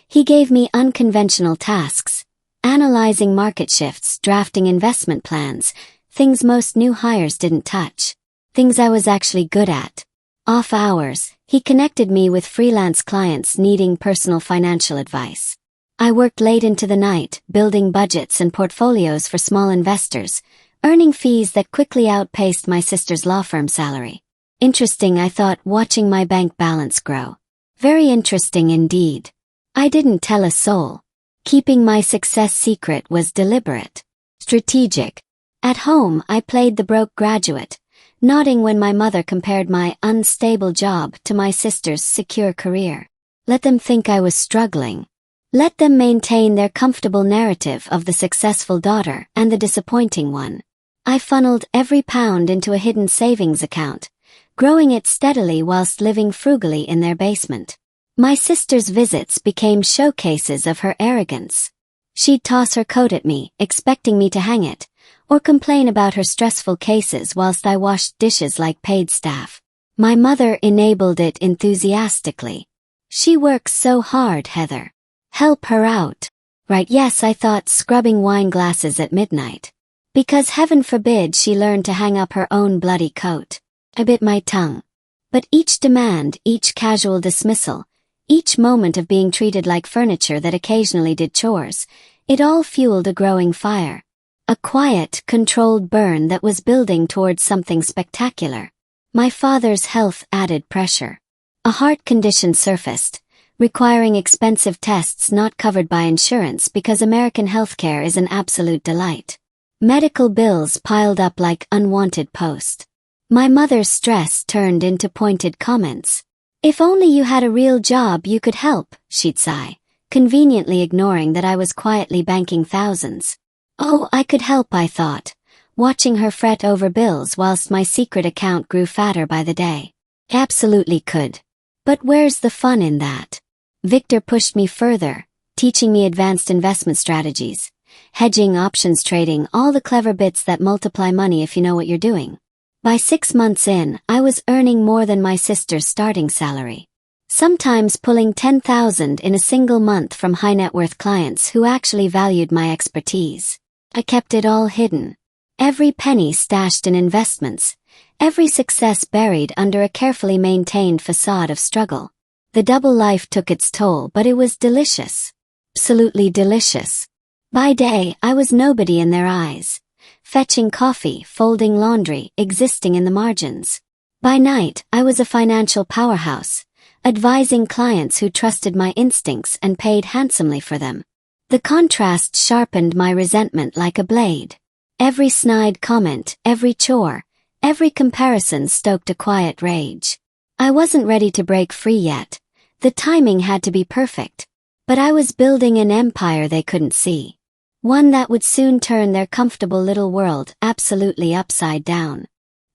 He gave me unconventional tasks, analyzing market shifts, drafting investment plans, things most new hires didn't touch, things I was actually good at. Off hours, he connected me with freelance clients needing personal financial advice. I worked late into the night, building budgets and portfolios for small investors, earning fees that quickly outpaced my sister's law firm salary. Interesting, I thought, watching my bank balance grow. Very interesting indeed. I didn't tell a soul. Keeping my success secret was deliberate, strategic. At home, I played the broke graduate, nodding when my mother compared my unstable job to my sister's secure career. Let them think I was struggling. Let them maintain their comfortable narrative of the successful daughter and the disappointing one. I funneled every pound into a hidden savings account, growing it steadily whilst living frugally in their basement. My sister's visits became showcases of her arrogance. She'd toss her coat at me, expecting me to hang it, or complain about her stressful cases whilst I washed dishes like paid staff. My mother enabled it enthusiastically. "She works so hard, Heather. Help her out." Right, yes, I thought, scrubbing wine glasses at midnight. Because heaven forbid she learned to hang up her own bloody coat. I bit my tongue. But each demand, each casual dismissal, each moment of being treated like furniture that occasionally did chores, it all fueled a growing fire. A quiet, controlled burn that was building towards something spectacular. My father's health added pressure. A heart condition surfaced, requiring expensive tests not covered by insurance because American healthcare is an absolute delight. Medical bills piled up like unwanted post. My mother's stress turned into pointed comments. "If only you had a real job you could help," she'd sigh, conveniently ignoring that I was quietly banking thousands. Oh, I could help, I thought, watching her fret over bills whilst my secret account grew fatter by the day. Absolutely could. But where's the fun in that? Victor pushed me further, teaching me advanced investment strategies, hedging, options trading, all the clever bits that multiply money if you know what you're doing. By 6 months in, I was earning more than my sister's starting salary. Sometimes pulling $10,000 in a single month from high-net-worth clients who actually valued my expertise. I kept it all hidden. Every penny stashed in investments. Every success buried under a carefully maintained facade of struggle. The double life took its toll, but it was delicious. Absolutely delicious. By day, I was nobody in their eyes. Fetching coffee, folding laundry, existing in the margins. By night, I was a financial powerhouse, advising clients who trusted my instincts and paid handsomely for them. The contrast sharpened my resentment like a blade. Every snide comment, every chore, every comparison stoked a quiet rage. I wasn't ready to break free yet. The timing had to be perfect. But I was building an empire they couldn't see. One that would soon turn their comfortable little world absolutely upside down.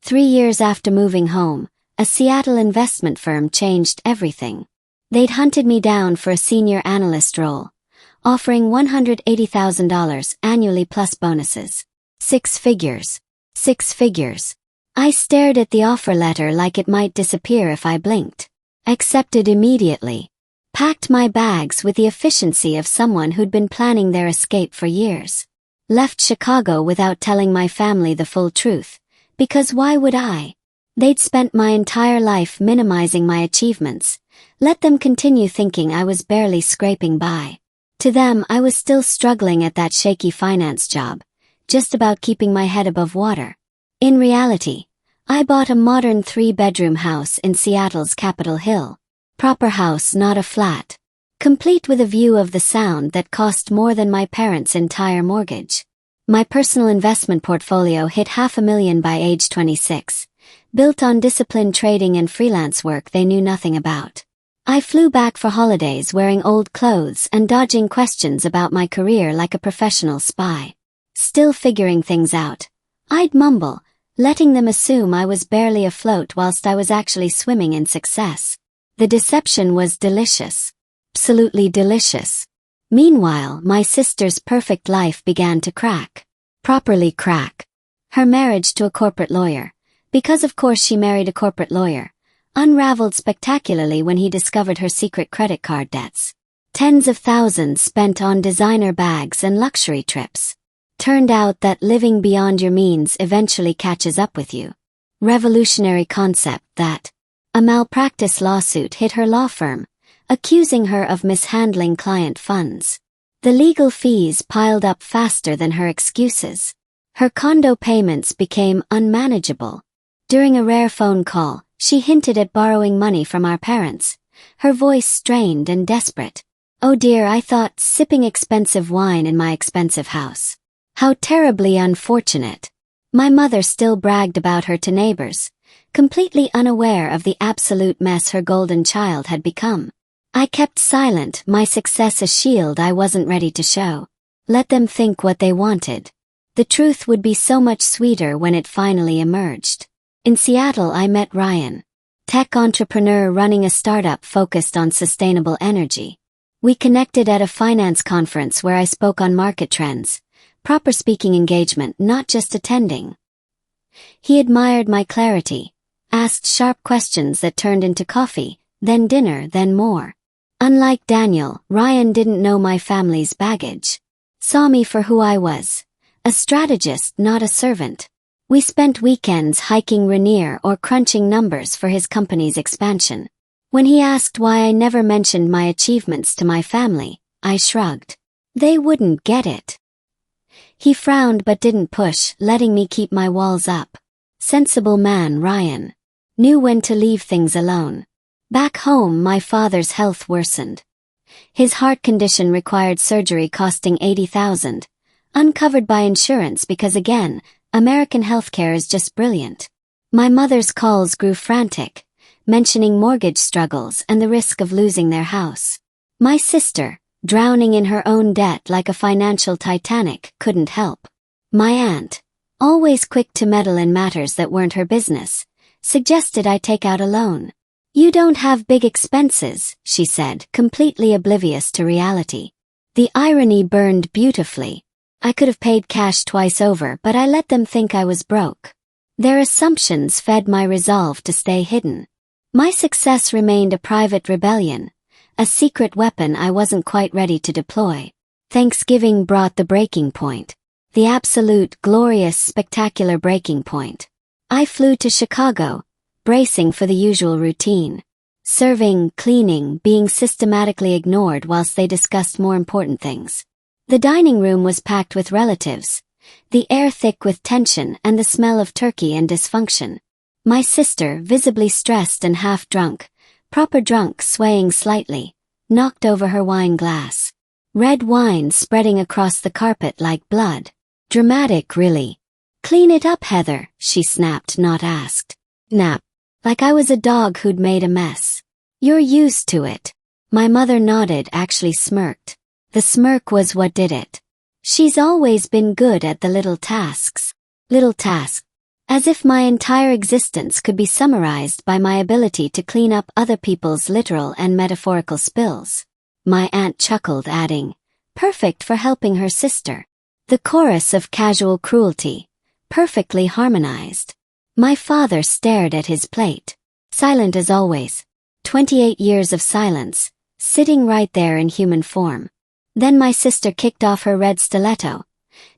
3 years after moving home, a Seattle investment firm changed everything. They'd hunted me down for a senior analyst role, offering $180,000 annually plus bonuses. 6 figures. 6 figures. I stared at the offer letter like it might disappear if I blinked. Accepted immediately. Packed my bags with the efficiency of someone who'd been planning their escape for years. Left Chicago without telling my family the full truth, because why would I? They'd spent my entire life minimizing my achievements. Let them continue thinking I was barely scraping by. To them, I was still struggling at that shaky finance job, just about keeping my head above water. In reality, I bought a modern 3-bedroom house in Seattle's Capitol Hill. Proper house, not a flat. Complete with a view of the Sound that cost more than my parents' entire mortgage. My personal investment portfolio hit $500,000 by age 26, built on disciplined trading and freelance work they knew nothing about. I flew back for holidays wearing old clothes and dodging questions about my career like a professional spy. Still figuring things out. I'd mumble, letting them assume I was barely afloat whilst I was actually swimming in success. The deception was delicious. Absolutely delicious. Meanwhile, my sister's perfect life began to crack. Properly crack. Her marriage to a corporate lawyer, because of course she married a corporate lawyer, unraveled spectacularly when he discovered her secret credit card debts. Tens of thousands spent on designer bags and luxury trips. Turned out that living beyond your means eventually catches up with you. Revolutionary concept that. A malpractice lawsuit hit her law firm, accusing her of mishandling client funds. The legal fees piled up faster than her excuses. Her condo payments became unmanageable. During a rare phone call, she hinted at borrowing money from our parents, her voice strained and desperate. Oh dear, I thought, sipping expensive wine in my expensive house. How terribly unfortunate. My mother still bragged about her to neighbors, completely unaware of the absolute mess her golden child had become. I kept silent, my success a shield I wasn't ready to show. Let them think what they wanted. The truth would be so much sweeter when it finally emerged. In Seattle, I met Ryan, tech entrepreneur running a startup focused on sustainable energy. We connected at a finance conference where I spoke on market trends, proper speaking engagement, not just attending. He admired my clarity, asked sharp questions that turned into coffee, then dinner, then more. Unlike Daniel, Ryan didn't know my family's baggage. Saw me for who I was. A strategist, not a servant. We spent weekends hiking Rainier or crunching numbers for his company's expansion. When he asked why I never mentioned my achievements to my family, I shrugged. They wouldn't get it. He frowned but didn't push, letting me keep my walls up. Sensible man, Ryan. Knew when to leave things alone. Back home, my father's health worsened. His heart condition required surgery costing $80,000, uncovered by insurance because again, American healthcare is just brilliant. My mother's calls grew frantic, mentioning mortgage struggles and the risk of losing their house. My sister, drowning in her own debt like a financial Titanic, couldn't help. My aunt, always quick to meddle in matters that weren't her business, suggested I take out a loan. You don't have big expenses, she said, completely oblivious to reality. The irony burned beautifully. I could have paid cash twice over, but I let them think I was broke. Their assumptions fed my resolve to stay hidden. My success remained a private rebellion, a secret weapon I wasn't quite ready to deploy. Thanksgiving brought the breaking point. The absolute, glorious, spectacular breaking point. I flew to Chicago, bracing for the usual routine. Serving, cleaning, being systematically ignored whilst they discussed more important things. The dining room was packed with relatives, the air thick with tension and the smell of turkey and dysfunction. My sister, visibly stressed and half drunk, proper drunk, swaying slightly, knocked over her wine glass. Red wine spreading across the carpet like blood. Dramatic, really. "Clean it up, Heather," she snapped, not asked. Nap. Like I was a dog who'd made a mess. "You're used to it." My mother nodded, actually smirked. The smirk was what did it. She's always been good at the little tasks. Little tasks. As if my entire existence could be summarized by my ability to clean up other people's literal and metaphorical spills. My aunt chuckled, adding, "Perfect for helping her sister." The chorus of casual cruelty. Perfectly harmonized. My father stared at his plate. Silent as always. 28 years of silence, sitting right there in human form. Then my sister kicked off her red stiletto.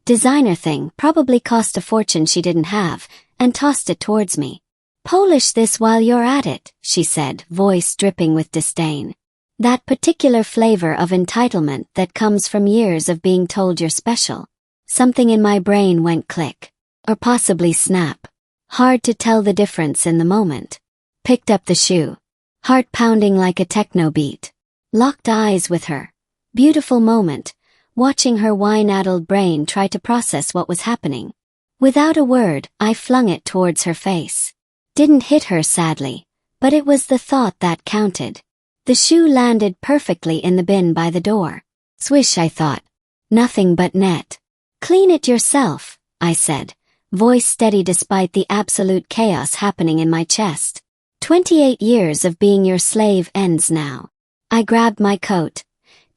Designer thing, probably cost a fortune she didn't have, and tossed it towards me. "Polish this while you're at it," she said, voice dripping with disdain. That particular flavor of entitlement that comes from years of being told you're special. Something in my brain went click. Or possibly snap. Hard to tell the difference in the moment. Picked up the shoe. Heart pounding like a techno beat. Locked eyes with her. Beautiful moment, watching her wine-addled brain try to process what was happening. Without a word, I flung it towards her face. Didn't hit her, sadly, but it was the thought that counted. The shoe landed perfectly in the bin by the door. Swish, I thought. Nothing but net. "Clean it yourself," I said, voice steady despite the absolute chaos happening in my chest. 28 years of being your slave ends now. I grabbed my coat.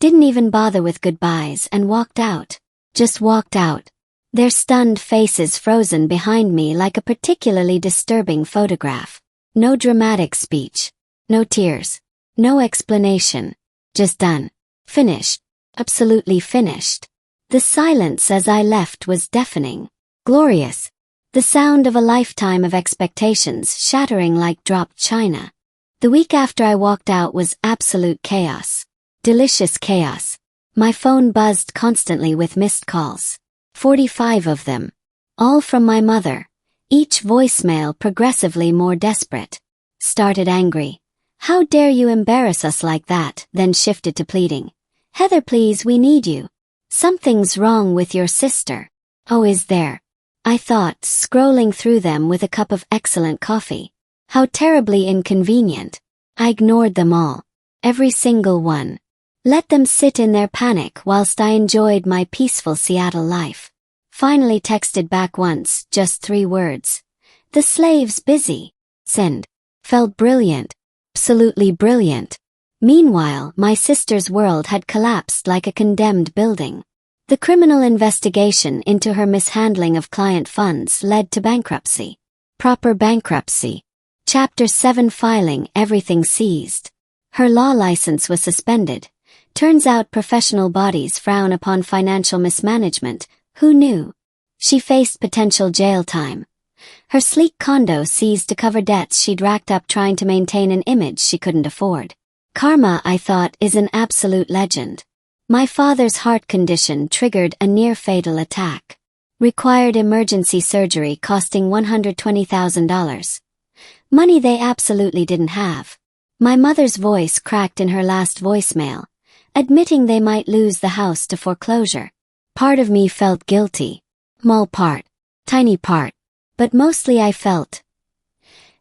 Didn't even bother with goodbyes and walked out. Just walked out. Their stunned faces frozen behind me like a particularly disturbing photograph. No dramatic speech. No tears. No explanation. Just done. Finished. Absolutely finished. The silence as I left was deafening. Glorious. The sound of a lifetime of expectations shattering like dropped china. The week after I walked out was absolute chaos. Delicious chaos. My phone buzzed constantly with missed calls. 45 of them. All from my mother. Each voicemail progressively more desperate. Started angry. "How dare you embarrass us like that?" Then shifted to pleading. "Heather, please, we need you. Something's wrong with your sister." "Oh, is there?" I thought, scrolling through them with a cup of excellent coffee. How terribly inconvenient. I ignored them all. Every single one. Let them sit in their panic whilst I enjoyed my peaceful Seattle life. Finally texted back once, just 3 words. "The slave's busy. Send." Felt brilliant. Absolutely brilliant. Meanwhile, my sister's world had collapsed like a condemned building. The criminal investigation into her mishandling of client funds led to bankruptcy. Proper bankruptcy. Chapter 7 filing, everything seized. Her law license was suspended. Turns out professional bodies frown upon financial mismanagement. Who knew? She faced potential jail time. Her sleek condo seized to cover debts she'd racked up trying to maintain an image she couldn't afford. Karma, I thought, is an absolute legend. My father's heart condition triggered a near-fatal attack. Required emergency surgery costing $120,000. Money they absolutely didn't have. My mother's voice cracked in her last voicemail, admitting they might lose the house to foreclosure. Part of me felt guilty. Small part. Tiny part. But mostly I felt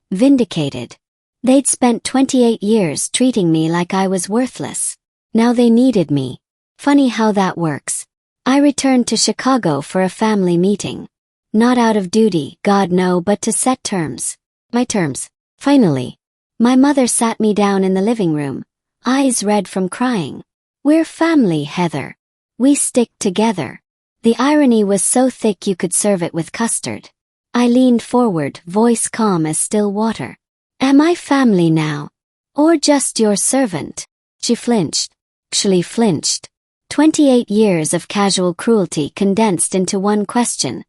vindicated. They'd spent 28 years treating me like I was worthless. Now they needed me. Funny how that works. I returned to Chicago for a family meeting. Not out of duty, God no, but to set terms. My terms. Finally. My mother sat me down in the living room, eyes red from crying. "We're family, Heather. We stick together. The irony was so thick you could serve it with custard. I leaned forward, voice calm as still water. Am I family now? Or just your servant? She flinched. Actually flinched. 28 years of casual cruelty condensed into one question,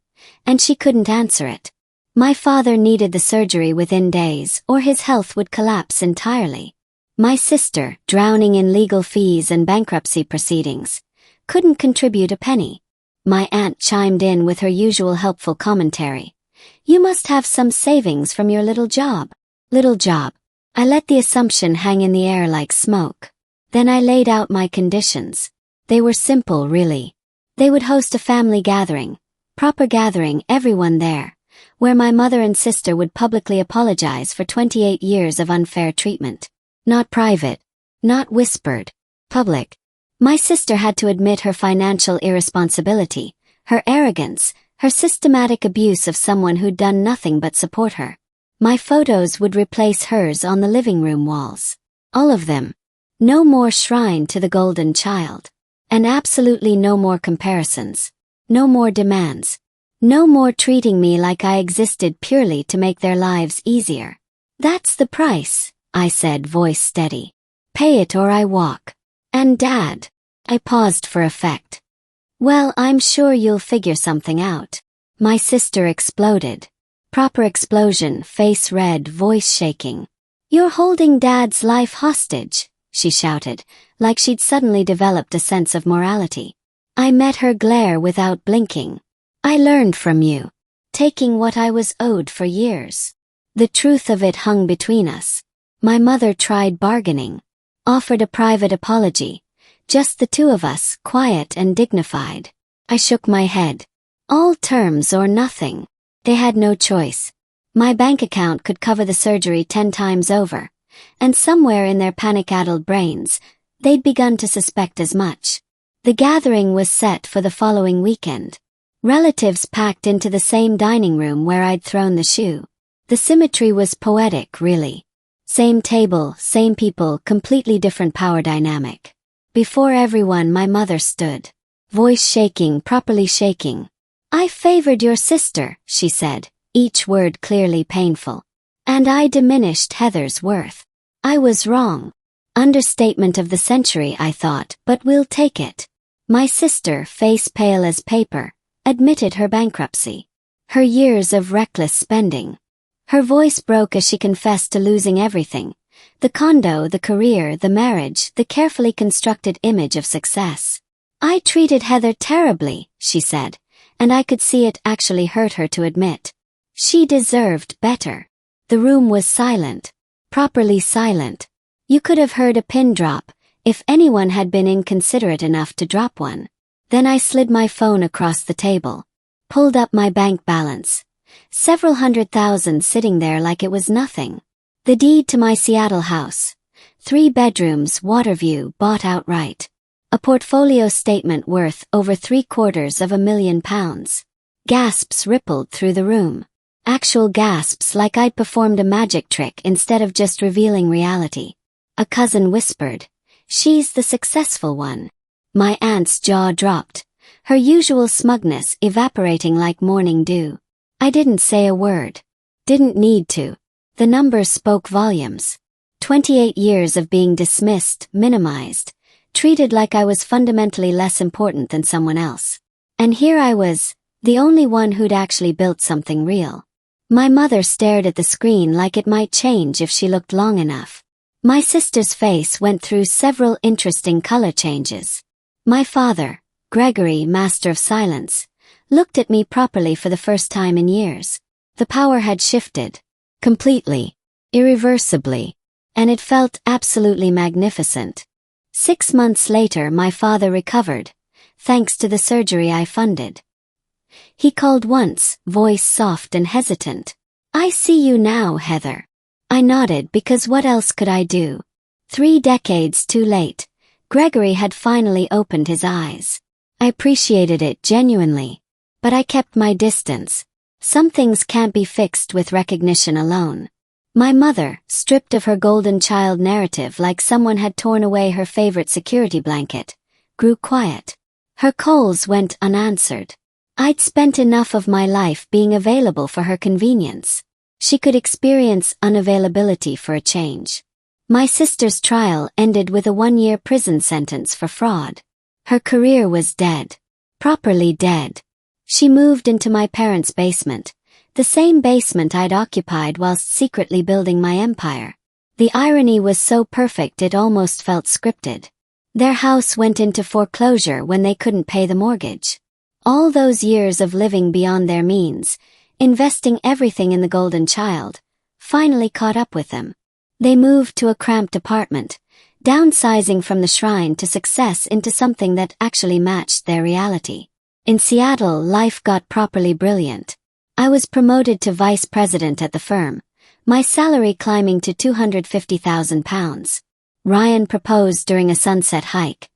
and she couldn't answer it. My father needed the surgery within days, or his health would collapse entirely. My sister, drowning in legal fees and bankruptcy proceedings, couldn't contribute a penny. My aunt chimed in with her usual helpful commentary. You must have some savings from your little job. Little job. I let the assumption hang in the air like smoke. Then I laid out my conditions. They were simple, really. They would host a family gathering, proper gathering, everyone there, where my mother and sister would publicly apologize for 28 years of unfair treatment. Not private. Not whispered. Public. My sister had to admit her financial irresponsibility, her arrogance, her systematic abuse of someone who'd done nothing but support her. My photos would replace hers on the living room walls. All of them. No more shrine to the golden child. And absolutely no more comparisons. No more demands. No more treating me like I existed purely to make their lives easier. That's the price, I said, voice steady. Pay it or I walk. And Dad. I paused for effect. Well, I'm sure you'll figure something out. My sister exploded. Proper explosion, face red, voice shaking. You're holding Dad's life hostage, she shouted, like she'd suddenly developed a sense of morality. I met her glare without blinking. I learned from you. Taking what I was owed for years. The truth of it hung between us. My mother tried bargaining. Offered a private apology. Just the two of us, quiet and dignified. I shook my head. All terms or nothing. They had no choice. My bank account could cover the surgery 10 times over, and somewhere in their panic-addled brains, they'd begun to suspect as much. The gathering was set for the following weekend. Relatives packed into the same dining room where I'd thrown the shoe. The symmetry was poetic, really. Same table, same people, completely different power dynamic. Before everyone, my mother stood. Voice shaking, properly shaking. I favored your sister, she said, each word clearly painful. And I diminished Heather's worth. I was wrong. Understatement of the century, I thought, but we'll take it. My sister, face pale as paper, admitted her bankruptcy. Her years of reckless spending. Her voice broke as she confessed to losing everything. The condo, the career, the marriage, the carefully constructed image of success. I treated Heather terribly, she said, and I could see it actually hurt her to admit. She deserved better. The room was silent. Properly silent. You could have heard a pin drop, if anyone had been inconsiderate enough to drop one. Then I slid my phone across the table. Pulled up my bank balance. Several $100,000 sitting there like it was nothing. The deed to my Seattle house. 3 bedrooms, water view, bought outright. A portfolio statement worth over £750,000. Gasps rippled through the room. Actual gasps, like I'd performed a magic trick instead of just revealing reality. A cousin whispered, "She's the successful one." My aunt's jaw dropped, her usual smugness evaporating like morning dew. I didn't say a word. Didn't need to. The numbers spoke volumes. 28 years of being dismissed, minimized, treated like I was fundamentally less important than someone else. And here I was, the only one who'd actually built something real. My mother stared at the screen like it might change if she looked long enough. My sister's face went through several interesting color changes. My father, Gregory, master of silence, looked at me properly for the first time in years. The power had shifted. Completely. Irreversibly. And it felt absolutely magnificent. 6 months later, my father recovered, thanks to the surgery I funded. He called once, voice soft and hesitant. "I see you now, Heather." I nodded because what else could I do? 3 decades too late, Gregory had finally opened his eyes. I appreciated it genuinely. But I kept my distance. Some things can't be fixed with recognition alone. My mother, stripped of her golden child narrative like someone had torn away her favorite security blanket, grew quiet. Her calls went unanswered. I'd spent enough of my life being available for her convenience. She could experience unavailability for a change. My sister's trial ended with a 1-year prison sentence for fraud. Her career was dead. Properly dead. She moved into my parents' basement, the same basement I'd occupied whilst secretly building my empire. The irony was so perfect it almost felt scripted. Their house went into foreclosure when they couldn't pay the mortgage. All those years of living beyond their means, investing everything in the golden child, finally caught up with them. They moved to a cramped apartment, downsizing from the shrine to success into something that actually matched their reality. In Seattle, life got properly brilliant. I was promoted to vice president at the firm, my salary climbing to £250,000. Ryan proposed during a sunset hike.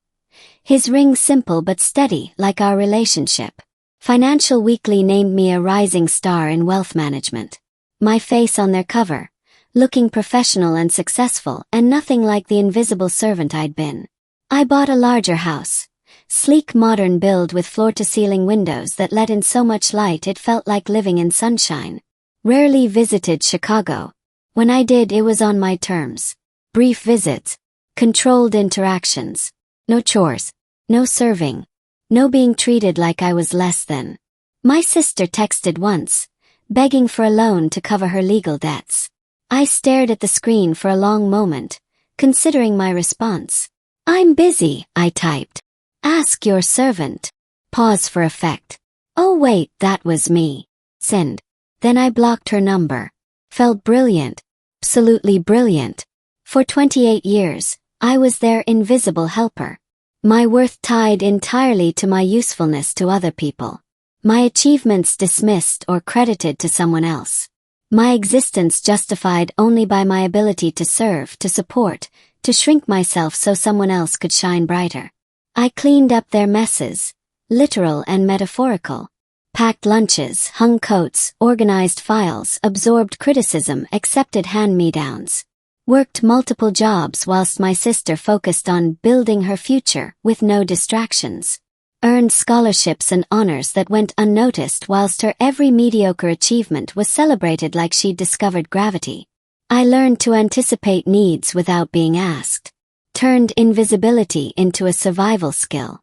His ring simple but steady, like our relationship. Financial Weekly named me a rising star in wealth management. My face on their cover, looking professional and successful and nothing like the invisible servant I'd been. I bought a larger house. Sleek modern build with floor-to-ceiling windows that let in so much light it felt like living in sunshine. Rarely visited Chicago. When I did, it was on my terms. Brief visits. Controlled interactions. No chores. No serving. No being treated like I was less than. My sister texted once, begging for a loan to cover her legal debts. I stared at the screen for a long moment, considering my response. "I'm busy," I typed. "Ask your servant." Pause for effect. Oh wait, that was me. Send. Then I blocked her number. Felt brilliant. Absolutely brilliant. For 28 years, I was their invisible helper. My worth tied entirely to my usefulness to other people. My achievements dismissed or credited to someone else. My existence justified only by my ability to serve, to support, to shrink myself so someone else could shine brighter. I cleaned up their messes, literal and metaphorical. Packed lunches, hung coats, organized files, absorbed criticism, accepted hand-me-downs. Worked multiple jobs whilst my sister focused on building her future with no distractions. Earned scholarships and honors that went unnoticed whilst her every mediocre achievement was celebrated like she'd discovered gravity. I learned to anticipate needs without being asked. Turned invisibility into a survival skill.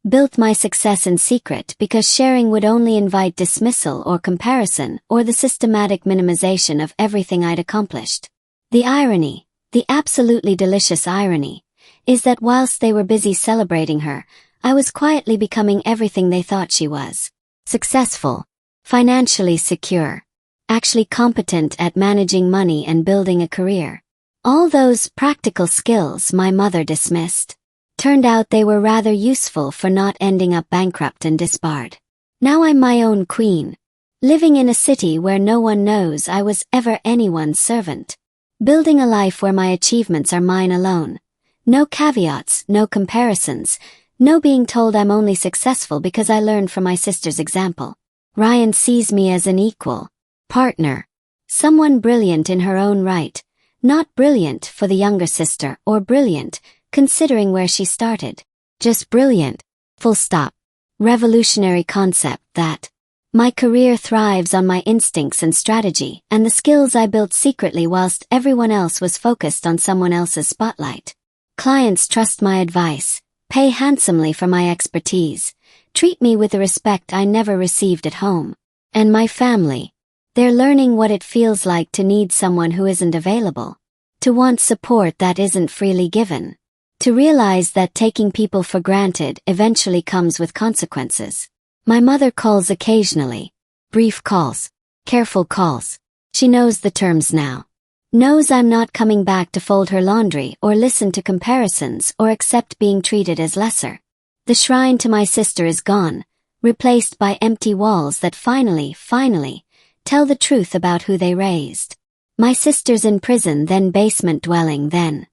Built my success in secret because sharing would only invite dismissal or comparison or the systematic minimization of everything I'd accomplished. The irony, the absolutely delicious irony, is that whilst they were busy celebrating her, I was quietly becoming everything they thought she was. Successful, financially secure, actually competent at managing money and building a career. All those practical skills my mother dismissed. Turned out they were rather useful for not ending up bankrupt and disbarred. Now I'm my own queen, living in a city where no one knows I was ever anyone's servant. Building a life where my achievements are mine alone. No caveats, no comparisons, no being told I'm only successful because I learned from my sister's example. Ryan sees me as an equal, partner, someone brilliant in her own right, not brilliant for the younger sister or brilliant, considering where she started. Just brilliant. Full stop. Revolutionary concept that. My career thrives on my instincts and strategy and the skills I built secretly whilst everyone else was focused on someone else's spotlight. Clients trust my advice, pay handsomely for my expertise, treat me with the respect I never received at home. And my family. They're learning what it feels like to need someone who isn't available. To want support that isn't freely given. To realize that taking people for granted eventually comes with consequences. My mother calls occasionally. Brief calls. Careful calls. She knows the terms now. Knows I'm not coming back to fold her laundry or listen to comparisons or accept being treated as lesser. The shrine to my sister is gone, replaced by empty walls that finally, tell the truth about who they raised. My sister's in prison, then basement dwelling, then.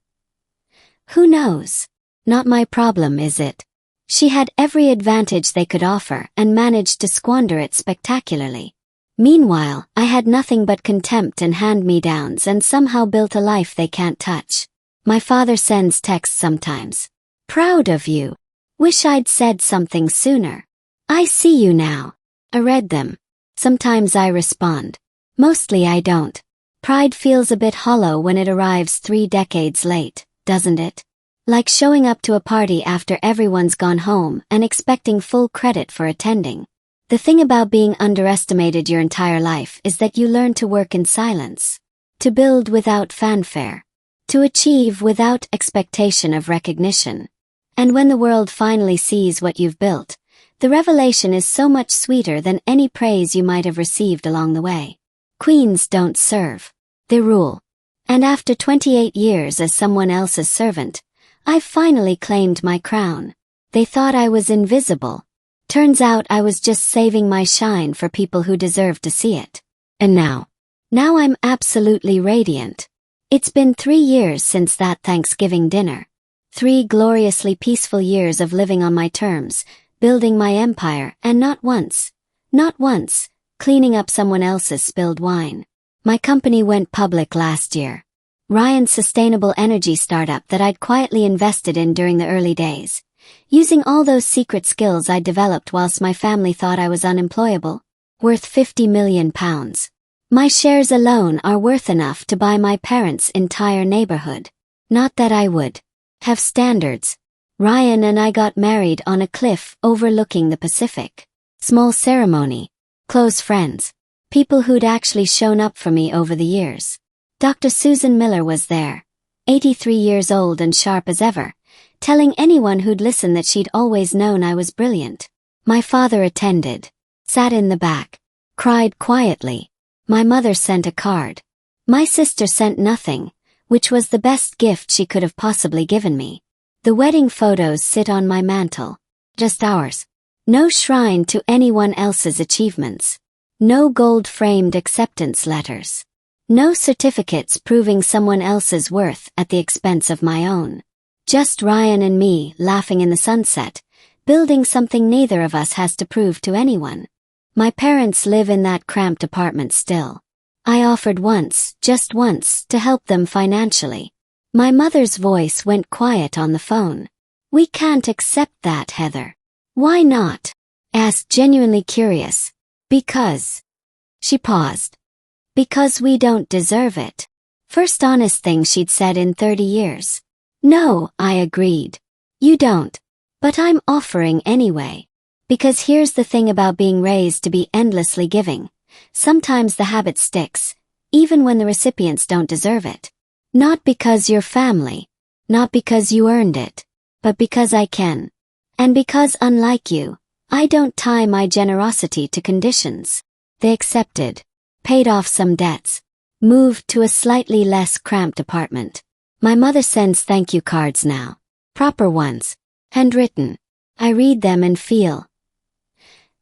Who knows? Not my problem, is it? She had every advantage they could offer and managed to squander it spectacularly. Meanwhile, I had nothing but contempt and hand-me-downs and somehow built a life they can't touch. My father sends texts sometimes. Proud of you. Wish I'd said something sooner. I see you now. I read them. Sometimes I respond. Mostly I don't. Pride feels a bit hollow when it arrives 3 decades late, doesn't it? Like showing up to a party after everyone's gone home and expecting full credit for attending. The thing about being underestimated your entire life is that you learn to work in silence, to build without fanfare, to achieve without expectation of recognition. And when the world finally sees what you've built, the revelation is so much sweeter than any praise you might have received along the way. Queens don't serve. They rule. And after 28 years as someone else's servant, I've finally claimed my crown. They thought I was invisible. Turns out I was just saving my shine for people who deserve to see it. And now I'm absolutely radiant. It's been 3 years since that Thanksgiving dinner. 3 gloriously peaceful years of living on my terms, building my empire, and not once, cleaning up someone else's spilled wine. My company went public last year. Ryan's sustainable energy startup that I'd quietly invested in during the early days, using all those secret skills I'd developed whilst my family thought I was unemployable, worth £50 million. My shares alone are worth enough to buy my parents' entire neighborhood. Not that I would have standards. Ryan and I got married on a cliff overlooking the Pacific. Small ceremony. Close friends. People who'd actually shown up for me over the years. Dr. Susan Miller was there, 83 years old and sharp as ever, telling anyone who'd listen that she'd always known I was brilliant. My father attended, sat in the back, cried quietly. My mother sent a card. My sister sent nothing, which was the best gift she could have possibly given me. The wedding photos sit on my mantle. Just ours. No shrine to anyone else's achievements. No gold-framed acceptance letters. No certificates proving someone else's worth at the expense of my own. Just Ryan and me laughing in the sunset, building something neither of us has to prove to anyone. My parents live in that cramped apartment still. I offered once, just once, to help them financially. My mother's voice went quiet on the phone. We can't accept that, Heather. Why not? Asked, genuinely curious. Because. She paused. Because we don't deserve it. First honest thing she'd said in 30 years. No, I agreed. You don't. But I'm offering anyway. Because here's the thing about being raised to be endlessly giving. Sometimes the habit sticks, even when the recipients don't deserve it. Not because you're family. Not because you earned it. But because I can. And because, unlike you, I don't tie my generosity to conditions. They accepted. Paid off some debts. Moved to a slightly less cramped apartment. My mother sends thank you cards now. Proper ones. Handwritten. I read them and feel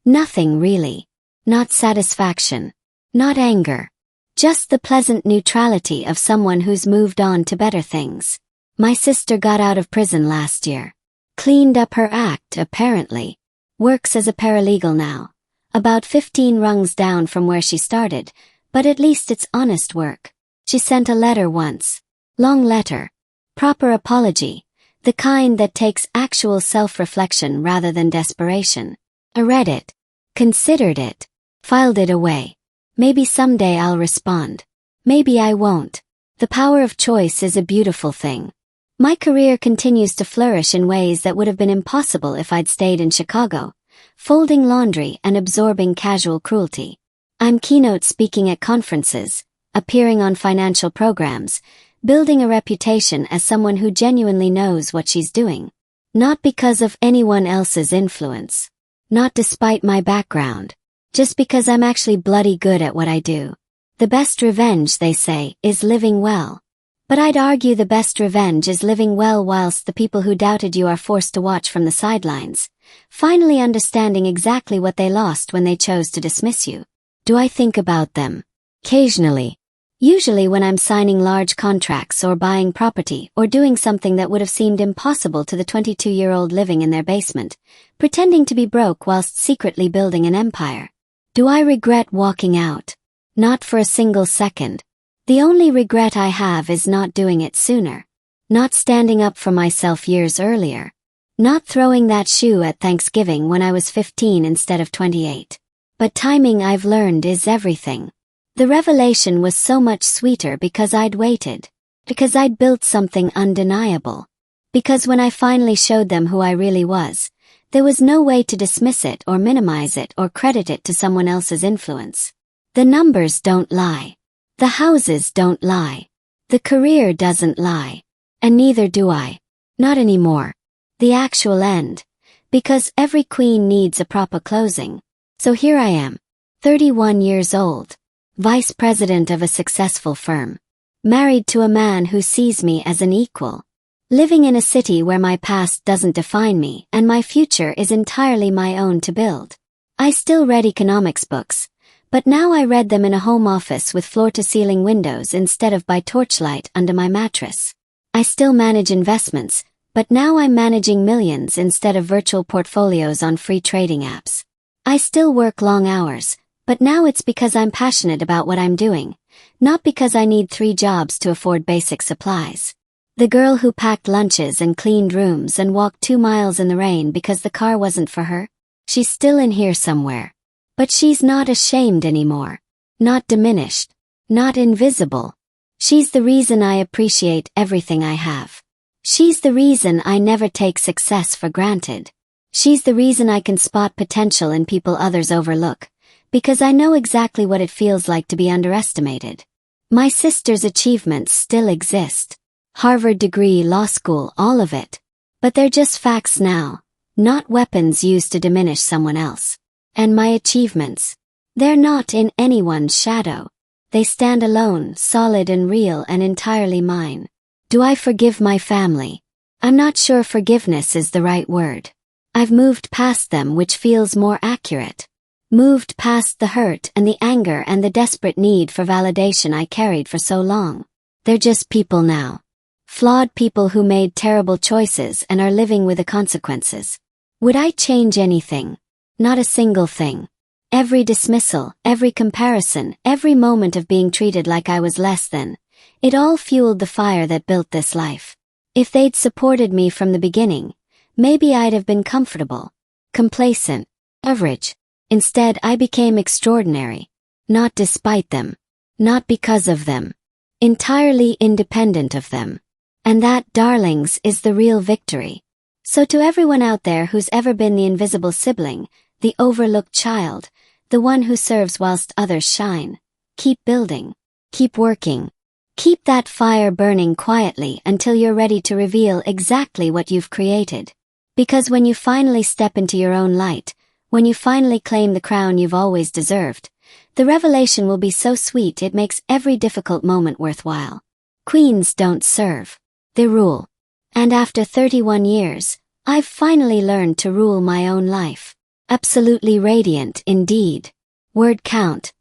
nothing really. Not satisfaction. Not anger. Just the pleasant neutrality of someone who's moved on to better things. My sister got out of prison last year. Cleaned up her act, apparently. Works as a paralegal now. About 15 rungs down from where she started, but at least it's honest work. She sent a letter once. Long letter. Proper apology. The kind that takes actual self-reflection rather than desperation. I read it. Considered it. Filed it away. Maybe someday I'll respond. Maybe I won't. The power of choice is a beautiful thing. My career continues to flourish in ways that would have been impossible if I'd stayed in Chicago. Folding laundry and absorbing casual cruelty. I'm keynote speaking at conferences, appearing on financial programs, building a reputation as someone who genuinely knows what she's doing. Not because of anyone else's influence. Not despite my background. Just because I'm actually bloody good at what I do. The best revenge, they say, is living well. But I'd argue the best revenge is living well whilst the people who doubted you are forced to watch from the sidelines, finally understanding exactly what they lost when they chose to dismiss you. Do I think about them? Occasionally. Usually when I'm signing large contracts or buying property or doing something that would have seemed impossible to the 22-year-old living in their basement, pretending to be broke whilst secretly building an empire. Do I regret walking out? Not for a single second. The only regret I have is not doing it sooner. Not standing up for myself years earlier. Not throwing that shoe at Thanksgiving when I was 15 instead of 28. But timing, I've learned, is everything. The revelation was so much sweeter because I'd waited. Because I'd built something undeniable. Because when I finally showed them who I really was, there was no way to dismiss it or minimize it or credit it to someone else's influence. The numbers don't lie. The houses don't lie. The career doesn't lie. And neither do I. Not anymore. The actual end. Because every queen needs a proper closing. So here I am. 31 years old. Vice president of a successful firm. Married to a man who sees me as an equal. Living in a city where my past doesn't define me and my future is entirely my own to build. I still read economics books, but now I read them in a home office with floor-to-ceiling windows instead of by torchlight under my mattress. I still manage investments, but now I'm managing millions instead of virtual portfolios on free trading apps. I still work long hours, but now it's because I'm passionate about what I'm doing, not because I need 3 jobs to afford basic supplies. The girl who packed lunches and cleaned rooms and walked 2 miles in the rain because the car wasn't for her, she's still in here somewhere. But she's not ashamed anymore. Not diminished. Not invisible. She's the reason I appreciate everything I have. She's the reason I never take success for granted. She's the reason I can spot potential in people others overlook, because I know exactly what it feels like to be underestimated. My sister's achievements still exist. Harvard degree, law school, all of it. But they're just facts now, not weapons used to diminish someone else. And my achievements, they're not in anyone's shadow. They stand alone, solid and real and entirely mine. Do I forgive my family? I'm not sure forgiveness is the right word. I've moved past them, which feels more accurate. Moved past the hurt and the anger and the desperate need for validation I carried for so long. They're just people now. Flawed people who made terrible choices and are living with the consequences. Would I change anything? Not a single thing. Every dismissal, every comparison, every moment of being treated like I was less than, it all fueled the fire that built this life. If they'd supported me from the beginning, maybe I'd have been comfortable, complacent, average. Instead, I became extraordinary. Not despite them. Not because of them. Entirely independent of them. And that, darlings, is the real victory. So to everyone out there who's ever been the invisible sibling, the overlooked child, the one who serves whilst others shine, keep building. Keep working. Keep that fire burning quietly until you're ready to reveal exactly what you've created. Because when you finally step into your own light, when you finally claim the crown you've always deserved, the revelation will be so sweet it makes every difficult moment worthwhile. Queens don't serve. They rule. And after 31 years, I've finally learned to rule my own life. Absolutely radiant indeed. Word count.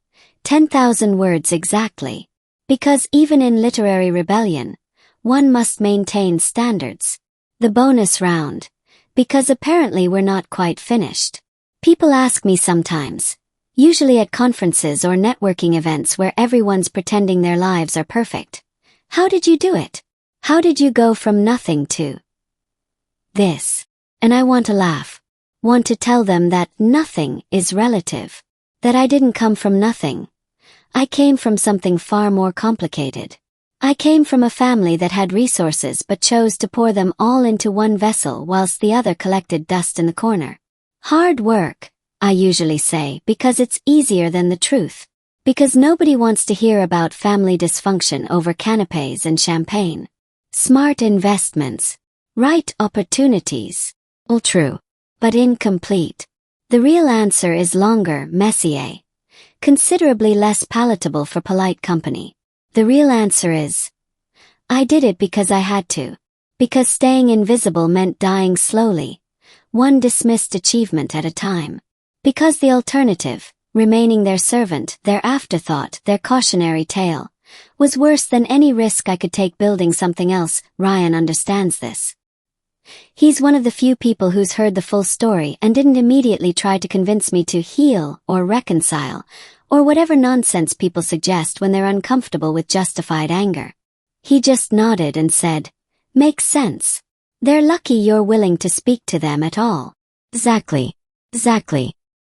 10,000 words exactly. Because even in literary rebellion, one must maintain standards. The bonus round. Because apparently we're not quite finished. People ask me sometimes, usually at conferences or networking events where everyone's pretending their lives are perfect. How did you do it? How did you go from nothing to this? And I want to laugh. Want to tell them that nothing is relative. That I didn't come from nothing. I came from something far more complicated. I came from a family that had resources but chose to pour them all into one vessel whilst the other collected dust in the corner. Hard work, I usually say, because it's easier than the truth. Because nobody wants to hear about family dysfunction over canapes and champagne. Smart investments. Right opportunities. All true. But incomplete. The real answer is longer, messier. Considerably less palatable for polite company. The real answer is, I did it because I had to. Because staying invisible meant dying slowly. One dismissed achievement at a time. Because the alternative, remaining their servant, their afterthought, their cautionary tale, was worse than any risk I could take building something else. Ryan understands this. He's one of the few people who's heard the full story and didn't immediately try to convince me to heal or reconcile, or whatever nonsense people suggest when they're uncomfortable with justified anger. He just nodded and said, "Makes sense." They're lucky you're willing to speak to them at all. Exactly.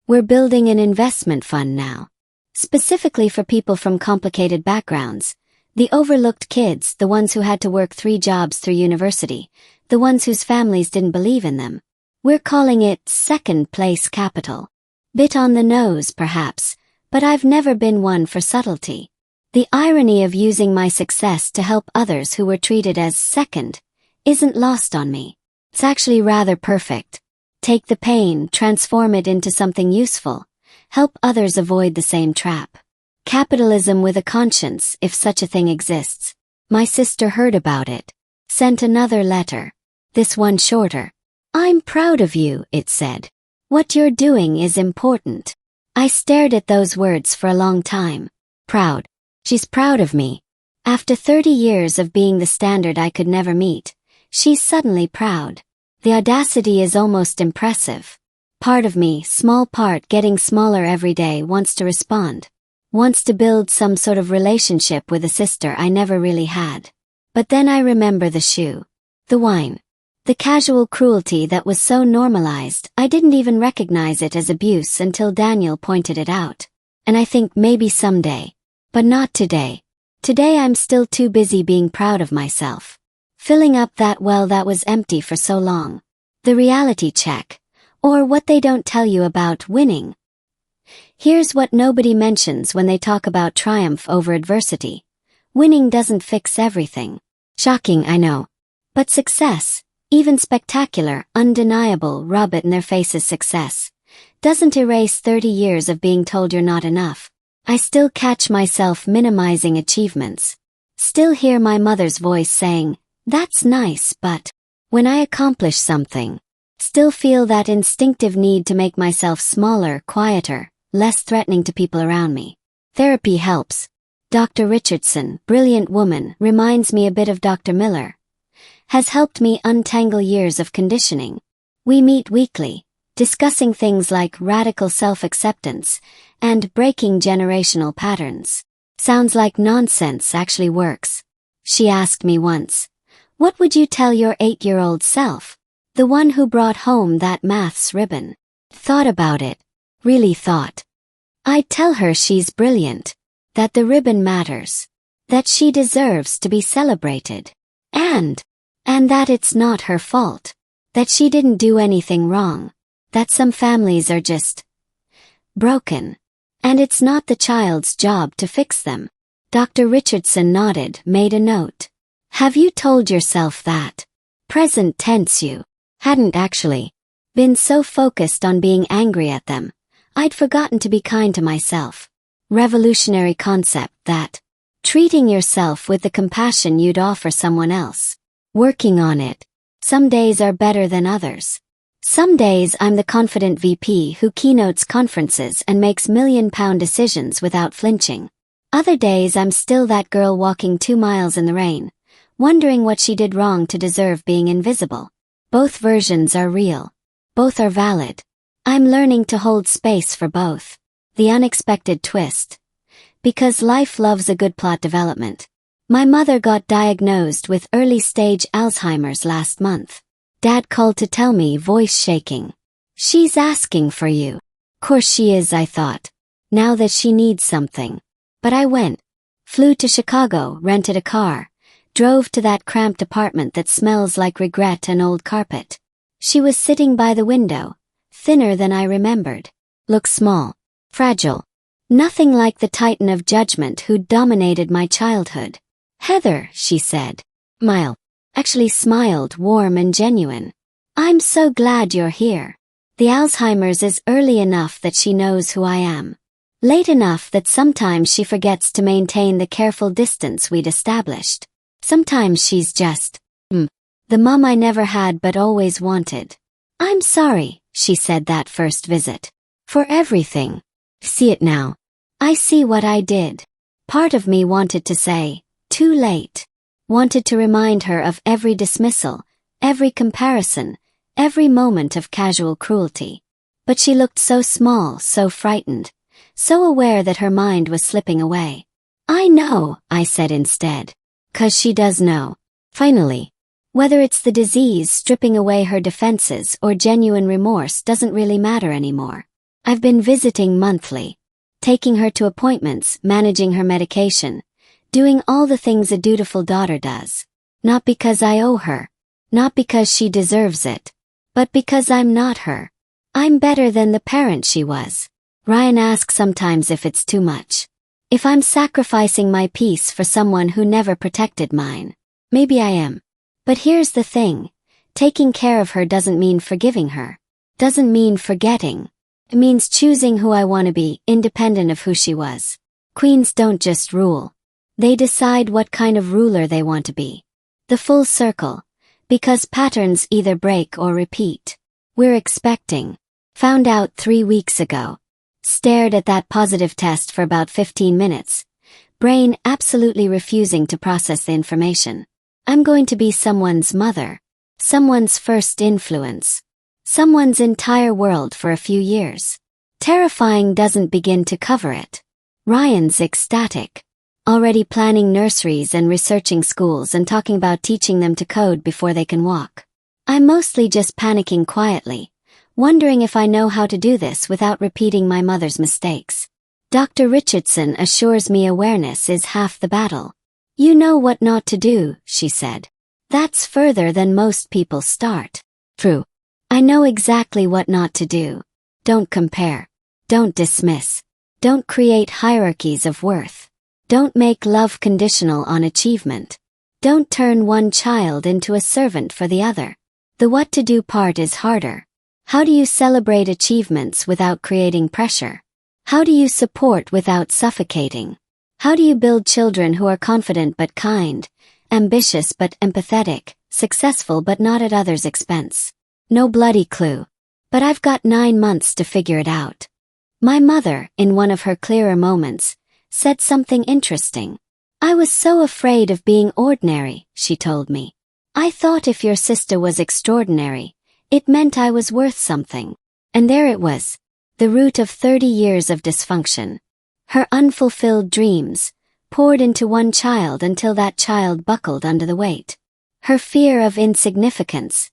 We're building an investment fund now. Specifically for people from complicated backgrounds. The overlooked kids, the ones who had to work 3 jobs through university, the ones whose families didn't believe in them. We're calling it second place capital. Bit on the nose, perhaps, but I've never been one for subtlety. The irony of using my success to help others who were treated as second isn't lost on me. It's actually rather perfect. Take the pain, transform it into something useful. Help others avoid the same trap. Capitalism with a conscience, if such a thing exists. My sister heard about it. Sent another letter. This one shorter. I'm proud of you, it said. What you're doing is important. I stared at those words for a long time. Proud. She's proud of me. After 30 years of being the standard I could never meet, she's suddenly proud. The audacity is almost impressive. Part of me, small part getting smaller every day, wants to respond. Wants to build some sort of relationship with a sister I never really had. But then I remember the shoe. The wine. The casual cruelty that was so normalized, I didn't even recognize it as abuse until Daniel pointed it out. And I think maybe someday. But not today. Today I'm still too busy being proud of myself. Filling up that well that was empty for so long. The reality check. Or what they don't tell you about winning. Here's what nobody mentions when they talk about triumph over adversity. Winning doesn't fix everything. Shocking, I know. But success, even spectacular, undeniable, rub it in their faces success, doesn't erase 30 years of being told you're not enough. I still catch myself minimizing achievements. Still hear my mother's voice saying, "That's nice, but..." When I accomplish something. Still feel that instinctive need to make myself smaller, quieter, less threatening to people around me. Therapy helps. Dr. Richardson, brilliant woman, reminds me a bit of Dr. Miller. Has helped me untangle years of conditioning. We meet weekly, discussing things like radical self-acceptance and breaking generational patterns. Sounds like nonsense, actually works. She asked me once, "What would you tell your 8-year-old self? The one who brought home that maths ribbon?" Thought about it. Really thought. I'd tell her she's brilliant. That the ribbon matters. That she deserves to be celebrated. And that it's not her fault. That she didn't do anything wrong. That some families are just broken. And it's not the child's job to fix them. Dr. Richardson nodded, made a note. Have you told yourself that? Present tense you. Hadn't actually. Been so focused on being angry at them, I'd forgotten to be kind to myself. Revolutionary concept that. Treating yourself with the compassion you'd offer someone else. Working on it. Some days are better than others. Some days I'm the confident VP who keynotes conferences and makes million-pound decisions without flinching. Other days I'm still that girl walking 2 miles in the rain, wondering what she did wrong to deserve being invisible. Both versions are real. Both are valid. I'm learning to hold space for both. The unexpected twist. Because life loves a good plot development. My mother got diagnosed with early-stage Alzheimer's last month. Dad called to tell me, voice shaking. She's asking for you. Course she is, I thought. Now that she needs something. But I went. Flew to Chicago, rented a car. Drove to that cramped apartment that smells like regret and old carpet. She was sitting by the window. Thinner than I remembered. Looked small. Fragile. Nothing like the titan of judgment who dominated my childhood. "Heather," she said. Actually smiled, warm and genuine. "I'm so glad you're here. The Alzheimer's is early enough that she knows who I am. Late enough that sometimes she forgets to maintain the careful distance we'd established. Sometimes she's just, the mum I never had but always wanted. I'm sorry," she said that first visit. "For everything. See it now. I see what I did." Part of me wanted to say, too late. Wanted to remind her of every dismissal, every comparison, every moment of casual cruelty. But she looked so small, so frightened, so aware that her mind was slipping away. "I know," I said instead. "'Cause she does know." Finally. Whether it's the disease stripping away her defenses or genuine remorse doesn't really matter anymore. I've been visiting monthly, taking her to appointments, managing her medication, doing all the things a dutiful daughter does. Not because I owe her, not because she deserves it, but because I'm not her. I'm better than the parent she was. Ryan asks sometimes if it's too much. If I'm sacrificing my peace for someone who never protected mine. Maybe I am. But here's the thing. Taking care of her doesn't mean forgiving her. Doesn't mean forgetting. It means choosing who I want to be, independent of who she was. Queens don't just rule. They decide what kind of ruler they want to be. The full circle. Because patterns either break or repeat. We're expecting. Found out 3 weeks ago. Stared at that positive test for about 15 minutes. Brain absolutely refusing to process the information. I'm going to be someone's mother. Someone's first influence. Someone's entire world for a few years. Terrifying doesn't begin to cover it. Ryan's ecstatic. Already planning nurseries and researching schools and talking about teaching them to code before they can walk. I'm mostly just panicking quietly, wondering if I know how to do this without repeating my mother's mistakes. Dr. Richardson assures me awareness is half the battle. You know what not to do, she said. That's further than most people start. True. I know exactly what not to do. Don't compare. Don't dismiss. Don't create hierarchies of worth. Don't make love conditional on achievement. Don't turn one child into a servant for the other. The what to do part is harder. How do you celebrate achievements without creating pressure? How do you support without suffocating? How do you build children who are confident but kind, ambitious but empathetic, successful but not at others' expense? No bloody clue. But I've got 9 months to figure it out. My mother, in one of her clearer moments, said something interesting. I was so afraid of being ordinary, she told me. I thought if your sister was extraordinary, it meant I was worth something. And there it was. The root of 30 years of dysfunction. Her unfulfilled dreams, poured into one child until that child buckled under the weight. Her fear of insignificance,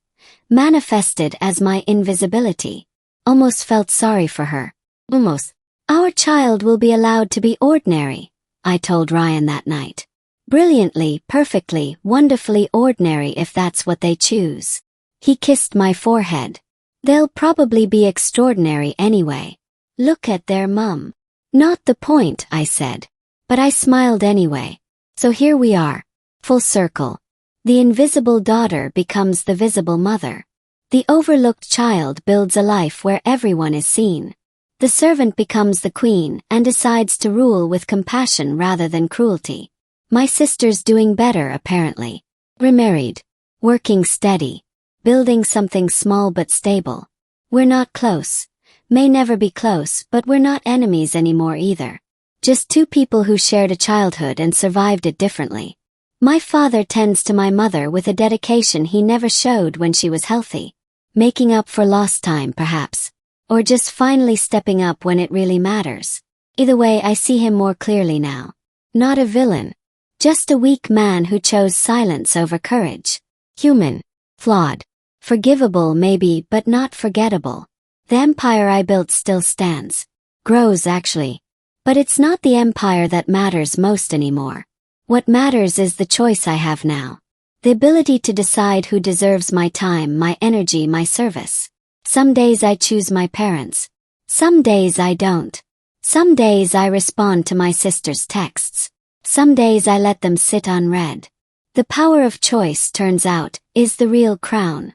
manifested as my invisibility. Almost felt sorry for her. Almost. Our child will be allowed to be ordinary, I told Ryan that night. Brilliantly, perfectly, wonderfully ordinary if that's what they choose. He kissed my forehead. They'll probably be extraordinary anyway. Look at their mum. Not the point, I said. But I smiled anyway. So here we are. Full circle. The invisible daughter becomes the visible mother. The overlooked child builds a life where everyone is seen. The servant becomes the queen and decides to rule with compassion rather than cruelty. My sister's doing better apparently. Remarried. Working steady. Building something small but stable. We're not close. May never be close, but we're not enemies anymore either. Just two people who shared a childhood and survived it differently. My father tends to my mother with a dedication he never showed when she was healthy. Making up for lost time, perhaps. Or just finally stepping up when it really matters. Either way, I see him more clearly now. Not a villain. Just a weak man who chose silence over courage. Human. Flawed. Forgivable maybe, but not forgettable. The empire I built still stands. Grows actually. But it's not the empire that matters most anymore. What matters is the choice I have now. The ability to decide who deserves my time, my energy, my service. Some days I choose my parents. Some days I don't. Some days I respond to my sister's texts. Some days I let them sit unread. The power of choice, turns out, is the real crown.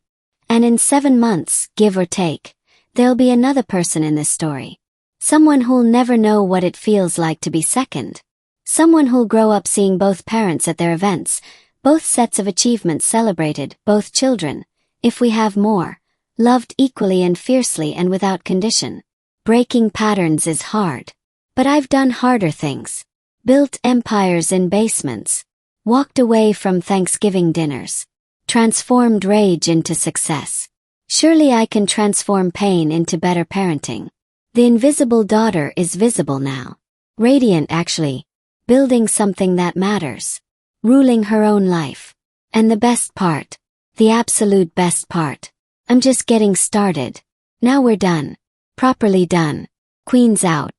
And in 7 months, give or take, there'll be another person in this story. Someone who'll never know what it feels like to be second. Someone who'll grow up seeing both parents at their events, both sets of achievements celebrated, both children, if we have more, loved equally and fiercely and without condition. Breaking patterns is hard. But I've done harder things. Built empires in basements. Walked away from Thanksgiving dinners. Transformed rage into success. Surely I can transform pain into better parenting. The invisible daughter is visible now. Radiant actually. Building something that matters. Ruling her own life. And the best part, The absolute best part. I'm just getting started. Now we're done. Properly done. Queen's out.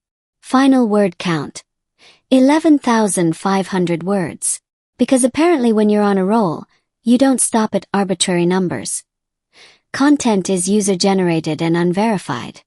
Final word count. 11,500 words. Because apparently when you're on a roll, you don't stop at arbitrary numbers. Content is user-generated and unverified.